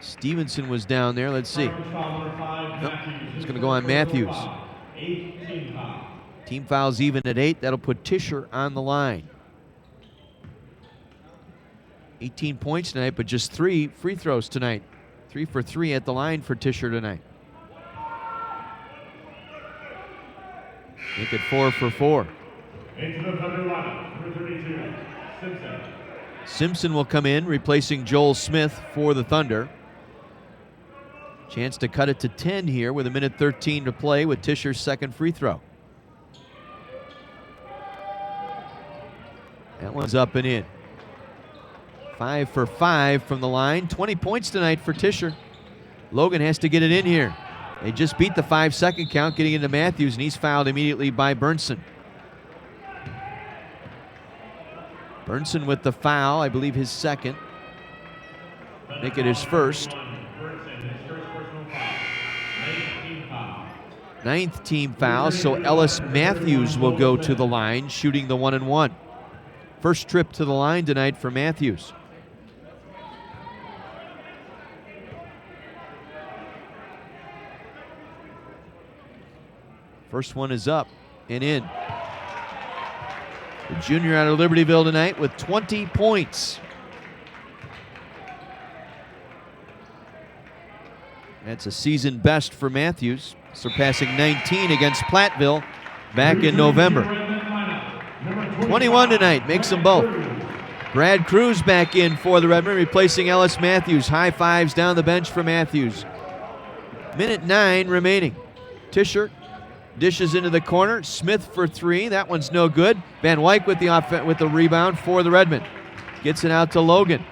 Stevenson was down there. Let's see. Nope. It's going to go on Matthews. Team fouls even at 8. That'll put Tischer on the line. 18 points tonight, but just 3 free throws tonight. 3 for 3 at the line for Tischer tonight. Make it 4 for 4. Simpson will come in, replacing Joel Smith for the Thunder. Chance to cut it to 10 here with a minute 13 to play with Tischer's second free throw. That one's up and in. 5 for 5 from the line. 20 points tonight for Tischer. Logan has to get it in here. They just beat the 5-second count, getting into Matthews, and he's fouled immediately by Berntsen. Berntsen with the foul, I believe his second. Make it his first. 9th team foul, so Ellis Matthews will go to the line, shooting the 1-and-1. First trip to the line tonight for Matthews. First one is up and in. The junior out of Libertyville tonight with 20 points. That's a season best for Matthews, surpassing 19 against Platteville back in November. 21 tonight, makes them both. Brad Cruz back in for the Redmen, replacing Ellis Matthews. High fives down the bench for Matthews. Minute 9 remaining. Tischer dishes into the corner. Smith for 3. That one's no good. Van Wyk with the rebound for the Redmen. Gets it out to Logan.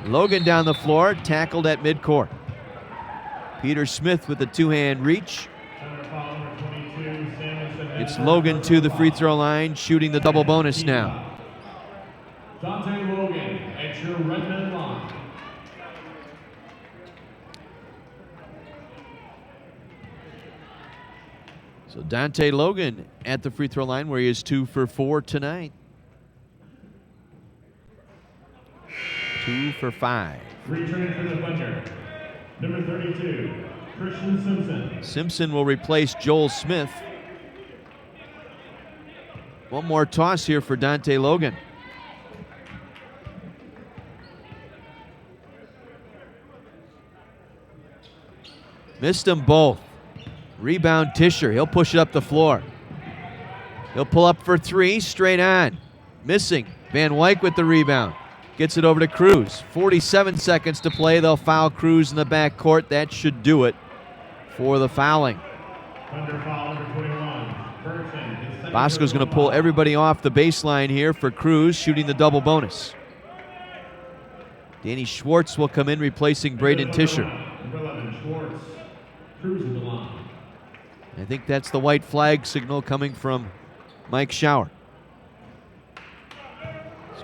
Logan down the floor, tackled at midcourt. Peter Smith with the two-hand reach. It's Logan to the free throw line, shooting the double bonus now. Dante Logan at your Redmond line. So Dante Logan at the free throw line where he is 2 for 4 tonight. 2 for 5. Returning for the Thunder, number 32, Christian Simpson. Simpson will replace Joel Smith. One more toss here for Dante Logan. Missed them both. Rebound Tischer. He'll push it up the floor. He'll pull up for 3, straight on. Missing. Van Wyk with the rebound. Gets it over to Cruz. 47 seconds to play. They'll foul Cruz in the backcourt. That should do it for the fouling. Under foul number 21. Bosco's going to pull everybody off the baseline here for Cruz, shooting the double bonus. Danny Schwartz will come in replacing Braden Tischer. Number 11, Schwartz. Cruz at the line. I think that's the white flag signal coming from Mike Schauer.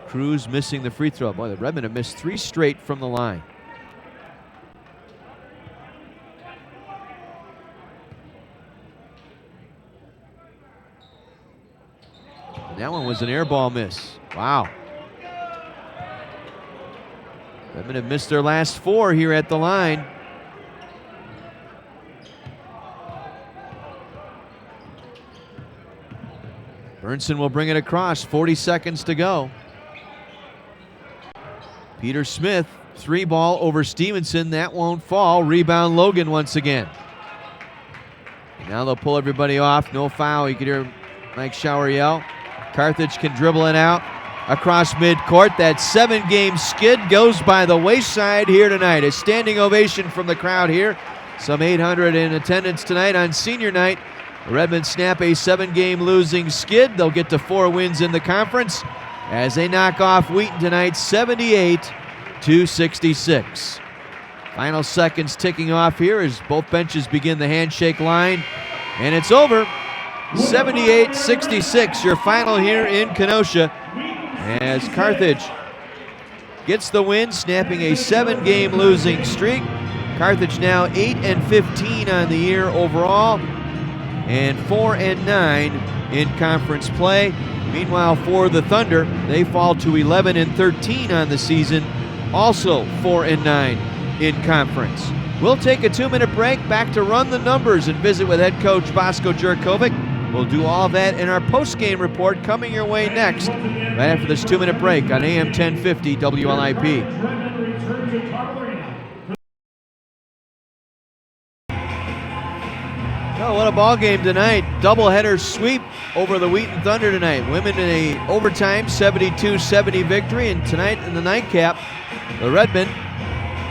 Cruz missing the free throw. Boy, the Redmen have missed 3 straight from the line. And that one was an air ball miss. Wow. Redmen have missed their last 4 here at the line. Burnson will bring it across. 40 seconds to go. Peter Smith, 3 ball over Stevenson. That won't fall. Rebound Logan once again. Now they'll pull everybody off. No foul. You can hear Mike Schauer yell. Carthage can dribble it out across midcourt. That 7-game skid goes by the wayside here tonight. A standing ovation from the crowd here. Some 800 in attendance tonight on senior night. The Redmen snap a 7-game losing skid. They'll get to 4 wins in the conference as they knock off Wheaton tonight, 78-66. Final seconds ticking off here as both benches begin the handshake line. And it's over. 78-66, your final here in Kenosha, as Carthage gets the win, snapping a 7-game losing streak. Carthage now 8-15 on the year overall, and 4-9 in conference play. Meanwhile, for the Thunder, they fall to 11-13 on the season, also 4-9 in conference. We'll take a 2-minute break, back to run the numbers and visit with head coach Bosko Jurkovic. We'll do all that in our post-game report coming your way next, right after this 2-minute break on AM 1050 WLIP. Oh, what a ball game tonight. Doubleheader sweep over the Wheaton Thunder tonight. Women in a overtime 72-70 victory, and tonight in the nightcap, the Redmen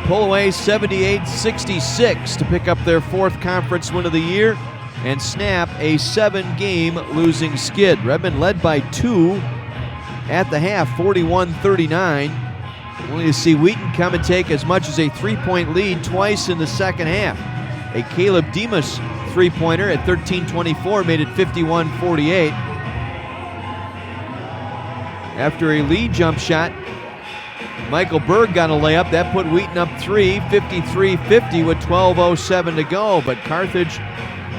pull away 78-66 to pick up their 4th conference win of the year and snap a 7-game losing skid. Redmen led by 2 at the half, 41-39. Only to see Wheaton come and take as much as a 3-point lead twice in the second half. A Caleb Demas 3-pointer at 13:24 made it 51-48. After a lead jump shot, Michael Berg got a layup. That put Wheaton up 3, 53-50 with 12:07 to go. But Carthage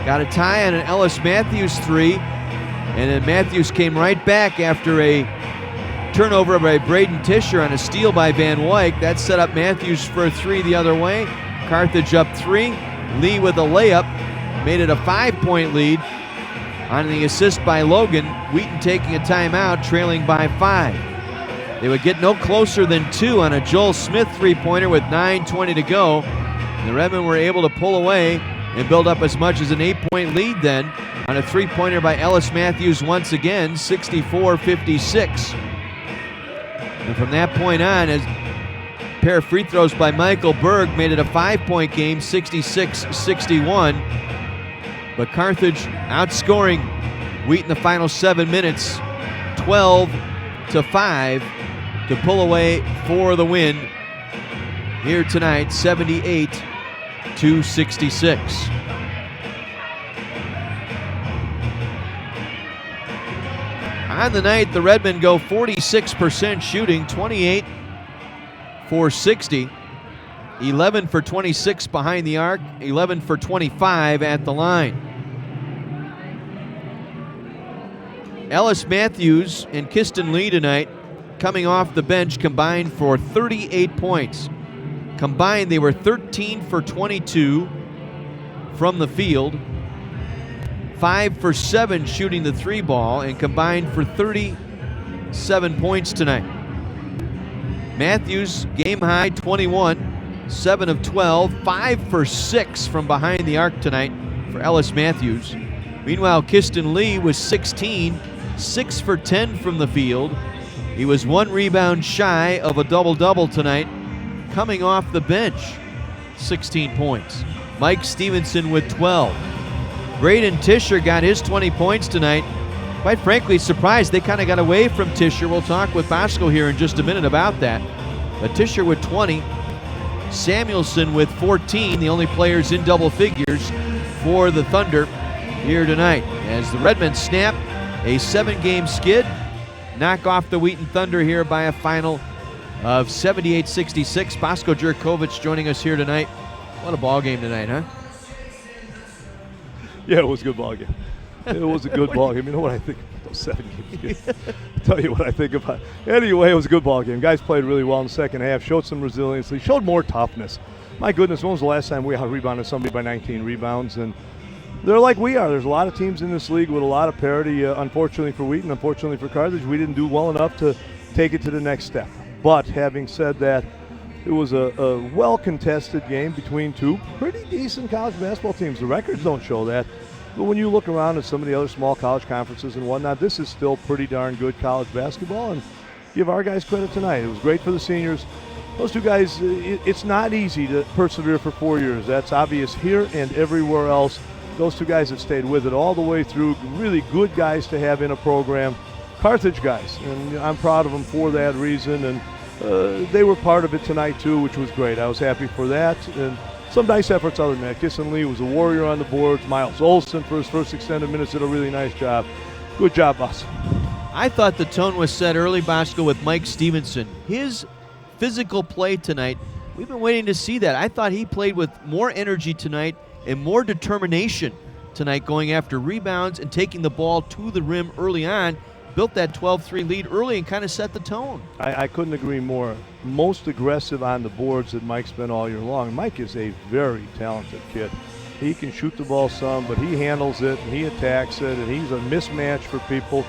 got a tie on an Ellis Matthews 3. And then Matthews came right back after a turnover by Braden Tischer on a steal by Van Wyk. That set up Matthews for a 3 the other way. Carthage up 3. Lee with a layup made it a 5-point lead on the assist by Logan. Wheaton taking a timeout, trailing by 5. They would get no closer than 2 on a Joel Smith 3-pointer with 9:20 to go. And the Redmen were able to pull away and build up as much as an 8-point lead then on a 3-pointer by Ellis Matthews once again, 64-56. And from that point on, as a pair of free throws by Michael Berg made it a 5-point game, 66-61. But Carthage outscoring Wheaton the final 7 minutes, 12-5 to pull away for the win here tonight, 78-66. On the night, the Redmen go 46% shooting, 28 for 60, 11 for 26 behind the arc, 11 for 25 at the line. Ellis Matthews and Kiston Lee tonight, coming off the bench, combined for 38 points. Combined, they were 13 for 22 from the field, 5 for 7 shooting the three ball, and combined for 37 points tonight. Matthews, game high 21, 7 of 12, 5 for 6 from behind the arc tonight for Ellis Matthews. Meanwhile, Kiston Lee was 16, 6 for 10 from the field. He was 1 rebound shy of a double-double tonight, coming off the bench, 16 points. Mike Stevenson with 12. Braden Tischer got his 20 points tonight. Quite frankly, surprised they kind of got away from Tischer. We'll talk with Bosco here in just a minute about that. But Tischer with 20. Samuelson with 14, the only players in double figures for the Thunder here tonight. As the Redmen snap a 7-game skid, knock off the Wheaton Thunder here by a final of 78-66. Bosco Jurkovic joining us here tonight. What a ball game tonight, huh? Yeah, it was a good ball game. It was a good ball game. You know what I think about those 7 games? I'll tell you what I think about it. Anyway, it was a good ball game. Guys played really well in the second half, showed some resiliency, showed more toughness. My goodness, when was the last time we out-rebounded somebody by 19 rebounds? And they're like we are. There's a lot of teams in this league with a lot of parity. Unfortunately for Wheaton, unfortunately for Carthage, we didn't do well enough to take it to the next step. But having said that, it was a well-contested game between two pretty decent college basketball teams. The records don't show that. But when you look around at some of the other small college conferences and whatnot, this is still pretty darn good college basketball, and give our guys credit tonight. It was great for the seniors. Those two guys, it's not easy to persevere for 4 years. That's obvious here and everywhere else. Those two guys have stayed with it all the way through. Really good guys to have in a program. Carthage guys, and I'm proud of them for that reason. And they were part of it tonight too, which was great. I was happy for that. And some nice efforts other than that. Kiston Lee was a warrior on the boards. Miles Olson for his first extended minutes did a really nice job. Good job, boss. I thought the tone was set early, Bosco, with Mike Stevenson. His physical play tonight, we've been waiting to see that. I thought he played with more energy tonight and more determination tonight, going after rebounds and taking the ball to the rim early on. Built that 12-3 lead early and kind of set the tone. I couldn't agree more. Most aggressive on the boards that Mike's been all year long. Mike is a very talented kid. He can shoot the ball some, but he handles it and he attacks it, and he's a mismatch for people.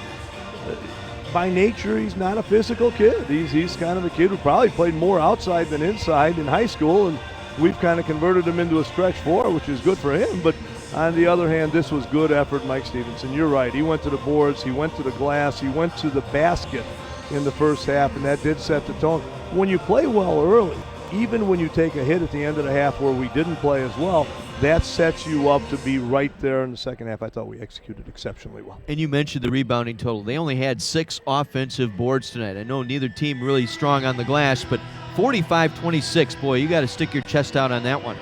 By nature, he's not a physical kid. He's kind of a kid who probably played more outside than inside in high school, and we've kind of converted him into a stretch 4, which is good for him. But on the other hand, this was good effort, Mike Stevenson. You're right. He went to the boards. He went to the glass. He went to the basket in the first half, and that did set the tone. When you play well early, even when you take a hit at the end of the half where we didn't play as well, that sets you up to be right there in the second half. I thought we executed exceptionally well. And you mentioned the rebounding total. They only had 6 offensive boards tonight. I know neither team really strong on the glass, but 45-26, boy, you got to stick your chest out on that one.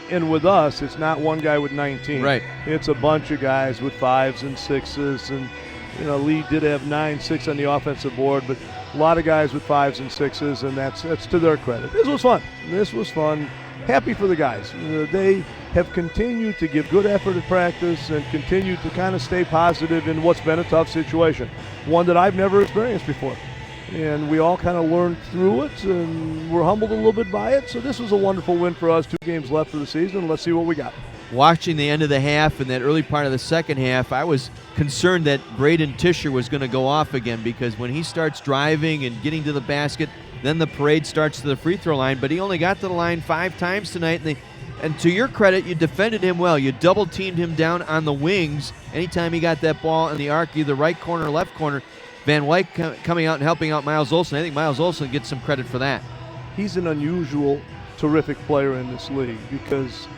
And with us, it's not one guy with 19. Right. It's a bunch of guys with 5s and 6s. And, you know, Lee did have 9-6 on the offensive board, but a lot of guys with 5s and 6s, and that's to their credit. This was fun. Happy for the guys. They have continued to give good effort at practice and continue to kind of stay positive in what's been a tough situation, one that I've never experienced before. And we all kind of learned through it, and we're humbled a little bit by it. So this was a wonderful win for us. 2 games left for the season. Let's see what we got. Watching the end of the half and that early part of the second half, I was concerned that Braden Tischer was going to go off again, because when he starts driving and getting to the basket, then the parade starts to the free throw line. But he only got to the line 5 times tonight, and to your credit, you defended him well. You double-teamed him down on the wings anytime he got that ball in the arc, either right corner or left corner. Van Wyk coming out and helping out Miles Olson. I think Miles Olson gets some credit for that. He's an unusual, terrific player in this league, because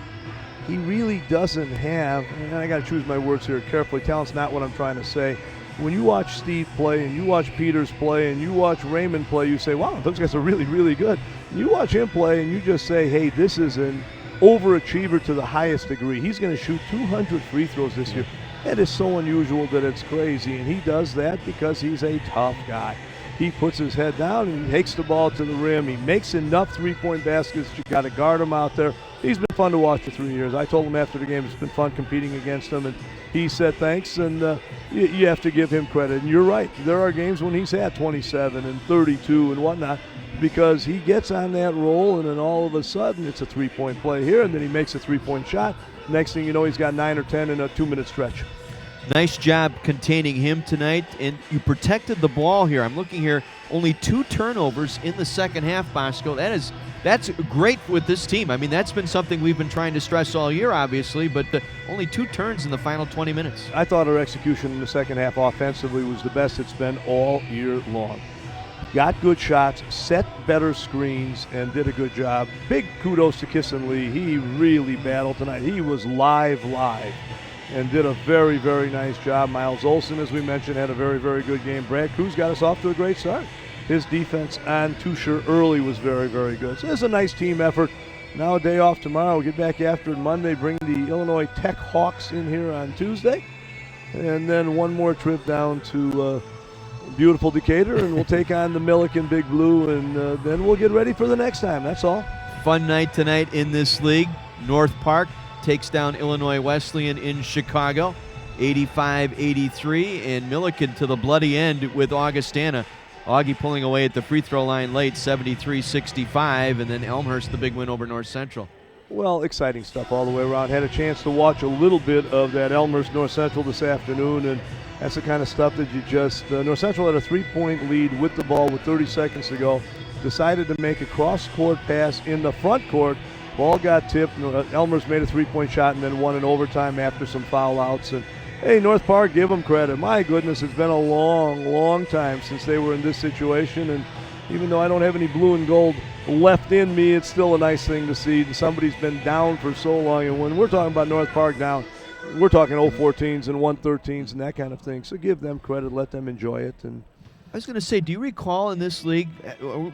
he really doesn't have, and I got to choose my words here carefully, talent's not what I'm trying to say. When you watch Steve play and you watch Peters play and you watch Raymond play, you say, wow, those guys are really, really good. And you watch him play and you just say, hey, this is an overachiever to the highest degree. He's going to shoot 200 free throws this year. It is so unusual that it's crazy, and he does that because he's a tough guy. He puts his head down and he takes the ball to the rim. He makes enough three-point baskets. You got to guard him out there. He's been fun to watch for 3 years. I told him after the game it's been fun competing against him, and he said thanks, and you have to give him credit. And you're right. There are games when he's had 27 and 32 and whatnot because he gets on that roll, and then all of a sudden it's a three-point play here, and then he makes a three-point shot. Next thing you know, he's got 9 or 10 in a 2-minute stretch. Nice job containing him tonight, and you protected the ball here. I'm looking here, only 2 turnovers in the second half, Bosco. That's great with this team. I mean, that's been something we've been trying to stress all year, obviously, but only 2 turns in the final 20 minutes. I thought our execution in the second half offensively was the best it's been all year long. Got good shots, set better screens, and did a good job. Big kudos to Kissin Lee. He really battled tonight. He was live, and did a very, very nice job. Miles Olson, as we mentioned, had a very, very good game. Brad Cruz got us off to a great start. His defense on Tusher early was very, very good. So it's a nice team effort. Now a day off tomorrow. We'll get back after it Monday, bring the Illinois Tech Hawks in here on Tuesday. And then one more trip down to beautiful Decatur, and we'll take on the Milliken Big Blue, and then we'll get ready for the next time. That's all. Fun night tonight in this league. North Park takes down Illinois Wesleyan in Chicago, 85-83, and Milliken to the bloody end with Augustana. Augie pulling away at the free throw line late, 73-65, and then Elmhurst the big win over North Central. Well, exciting stuff all the way around. Had a chance to watch a little bit of that Elmhurst North Central this afternoon, and that's the kind of stuff that you just North Central had a 3-point lead with the ball with 30 seconds to go, decided to make a cross-court pass in the front court. Ball got tipped. Elmhurst made a 3-point shot and then won in overtime after some foul outs. And hey, North Park, give them credit. My goodness, it's been a long, long time since they were in this situation. And even though I don't have any blue and gold left in me, it's still a nice thing to see. Somebody's been down for so long. And when we're talking about North Park down, we're talking 0-14s and 1-13s and that kind of thing. So give them credit, let them enjoy it. And I was going to say, do you recall in this league,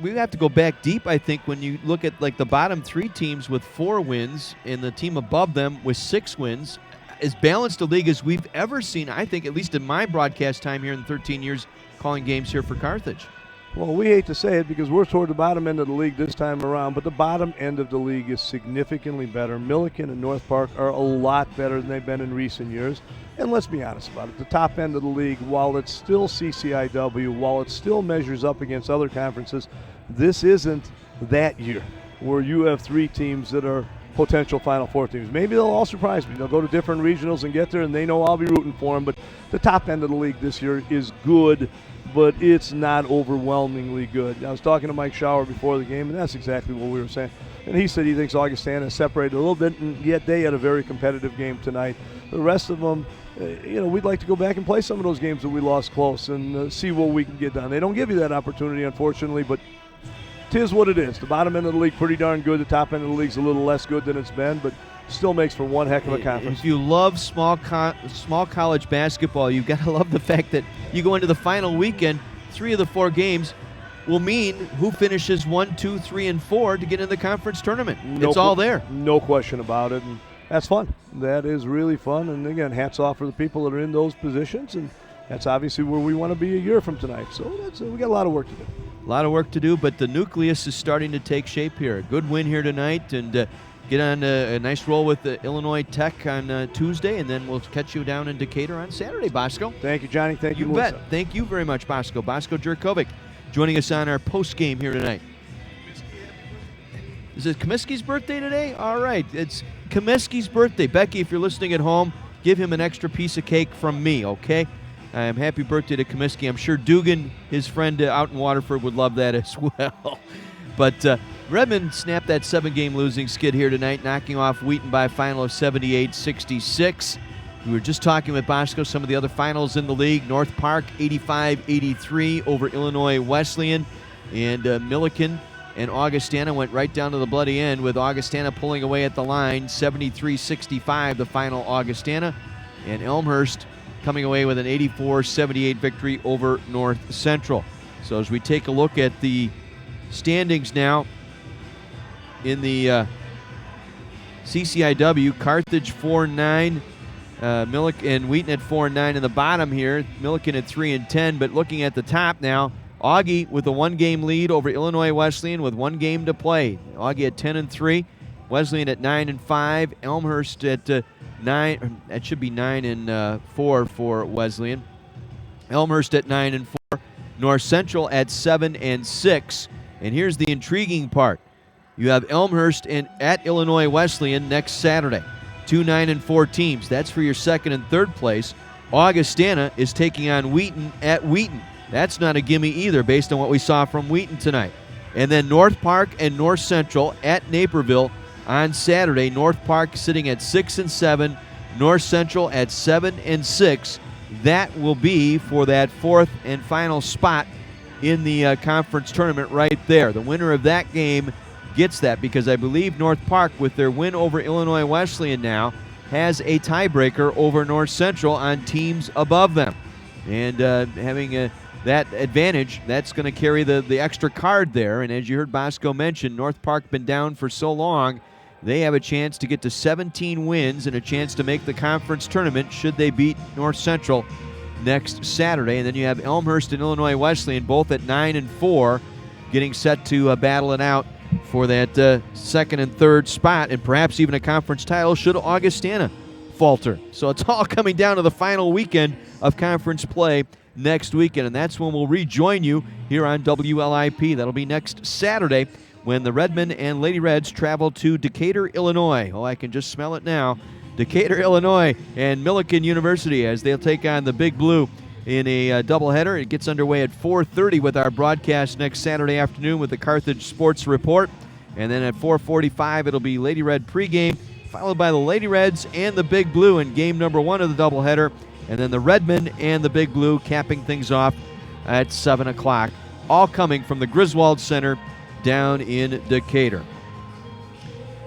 we have to go back deep, I think, when you look at like the bottom 3 teams with 4 wins and the team above them with 6 wins, as balanced a league as we've ever seen, I think, at least in my broadcast time here in 13 years calling games here for Carthage. Well, we hate to say it because we're toward the bottom end of the league this time around, but the bottom end of the league is significantly better. Milliken and North Park are a lot better than they've been in recent years. And let's be honest about it, the top end of the league, while it's still CCIW, while it still measures up against other conferences, this isn't that year where you have 3 teams that are potential Final Four teams. Maybe they'll all surprise me. They'll go to different regionals and get there, and they know I'll be rooting for them. But the top end of the league this year is good, but it's not overwhelmingly good. I was talking to Mike Schauer before the game, and that's exactly what we were saying. And he said he thinks Augustana is separated a little bit, and yet they had a very competitive game tonight. The rest of them, we'd like to go back and play some of those games that we lost close and see what we can get done. They don't give you that opportunity, unfortunately, but tis what it is. The bottom end of the league pretty darn good. The top end of the league's a little less good than it's been, but still makes for one heck of a conference. If you love small college basketball, you've got to love the fact that you go into the final weekend, 3 of the 4 games will mean who finishes 1, 2, 3, and 4 to get in the conference tournament. It's all there. No question about it, and that's fun. That is really fun, and again, hats off for the people that are in those positions, and that's obviously where we want to be a year from tonight. So we got a lot of work to do. A lot of work to do, but the nucleus is starting to take shape here. A good win here tonight, and get on a nice roll with Illinois Tech on Tuesday, and then we'll catch you down in Decatur on Saturday, Bosco. Thank you, Johnny. Thank you, Melissa. Bet. Thank you very much, Bosco. Bosco Jurkovic joining us on our post game here tonight. Is it Comiskey's birthday today? All right, it's Comiskey's birthday. Becky, if you're listening at home, give him an extra piece of cake from me, okay? Happy birthday to Comiskey. I'm sure Dugan, his friend out in Waterford, would love that as well. But Redmond snapped that 7-game losing skid here tonight, knocking off Wheaton by a final of 78-66. We were just talking with Bosco some of the other finals in the league. North Park 85-83 over Illinois Wesleyan, and Milliken and Augustana went right down to the bloody end with Augustana pulling away at the line, 73-65 the final Augustana, and Elmhurst coming away with an 84-78 victory over North Central. So as we take a look at the standings now in the CCIW, Carthage 4-9, Milliken and Wheaton at 4-9 in the bottom here. Milliken at 3-10, but looking at the top now, Augie with a 1-game lead over Illinois Wesleyan with 1 game to play. Augie at 10-3, Wesleyan at 9-5, Elmhurst at 9. That should be 9-4 for Wesleyan. Elmhurst at 9-4, North Central at 7-6. And here's the intriguing part: you have Elmhurst at Illinois Wesleyan next Saturday. 2 9-4 teams. That's for your second and third place. Augustana is taking on Wheaton at Wheaton. That's not a gimme either based on what we saw from Wheaton tonight. And then North Park and North Central at Naperville on Saturday. North Park sitting at 6-7, North Central at 7-6. That will be for that fourth and final spot in the conference tournament right there. The winner of that game gets that, because I believe North Park, with their win over Illinois Wesleyan now, has a tiebreaker over North Central on teams above them. And having that advantage, that's going to carry the extra card there. And as you heard Bosco mention, North Park been down for so long, they have a chance to get to 17 wins and a chance to make the conference tournament should they beat North Central next Saturday. And then you have Elmhurst and Illinois Wesleyan both at 9-4, getting set to battle it out for that second and third spot, and perhaps even a conference title should Augustana falter. So it's all coming down to the final weekend of conference play next weekend, and that's when we'll rejoin you here on WLIP. That'll be next Saturday when the Redmen and Lady Reds travel to Decatur, Illinois. Oh, I can just smell it now. Decatur, Illinois, and Milliken University as they'll take on the Big Blue in a doubleheader. It gets underway at 4:30 with our broadcast next Saturday afternoon with the Carthage Sports Report. And then at 4:45, it'll be Lady Red pregame, followed by the Lady Reds and the Big Blue in game number 1 of the doubleheader. And then the Redmen and the Big Blue capping things off at 7 o'clock, all coming from the Griswold Center down in Decatur.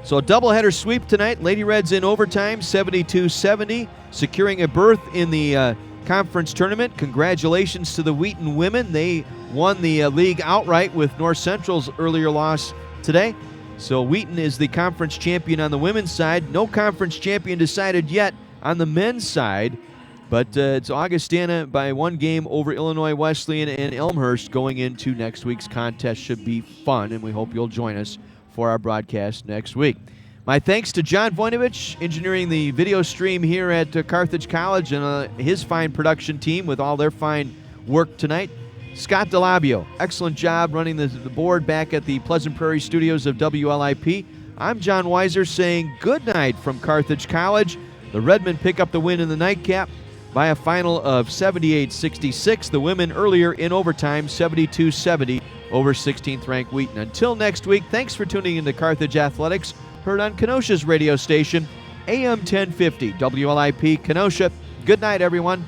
So a doubleheader sweep tonight. Lady Reds in overtime, 72-70, securing a berth in the conference tournament. Congratulations to the Wheaton women. They won the league outright with North Central's earlier loss today. So Wheaton is the conference champion on the women's side. No conference champion decided yet on the men's side, but it's Augustana by 1 game over Illinois Wesleyan and Elmhurst going into next week's contest. Should be fun, and we hope you'll join us for our broadcast next week. My thanks to John Voinovich, engineering the video stream here at Carthage College, and his fine production team with all their fine work tonight. Scott DeLabio, excellent job running the board back at the Pleasant Prairie studios of WLIP. I'm John Weiser saying good night from Carthage College. The Redmen pick up the win in the nightcap by a final of 78-66. The women earlier in overtime, 72-70 over 16th-ranked Wheaton. Until next week, thanks for tuning into Carthage Athletics, heard on Kenosha's radio station, AM 1050, WLIP Kenosha. Good night, everyone.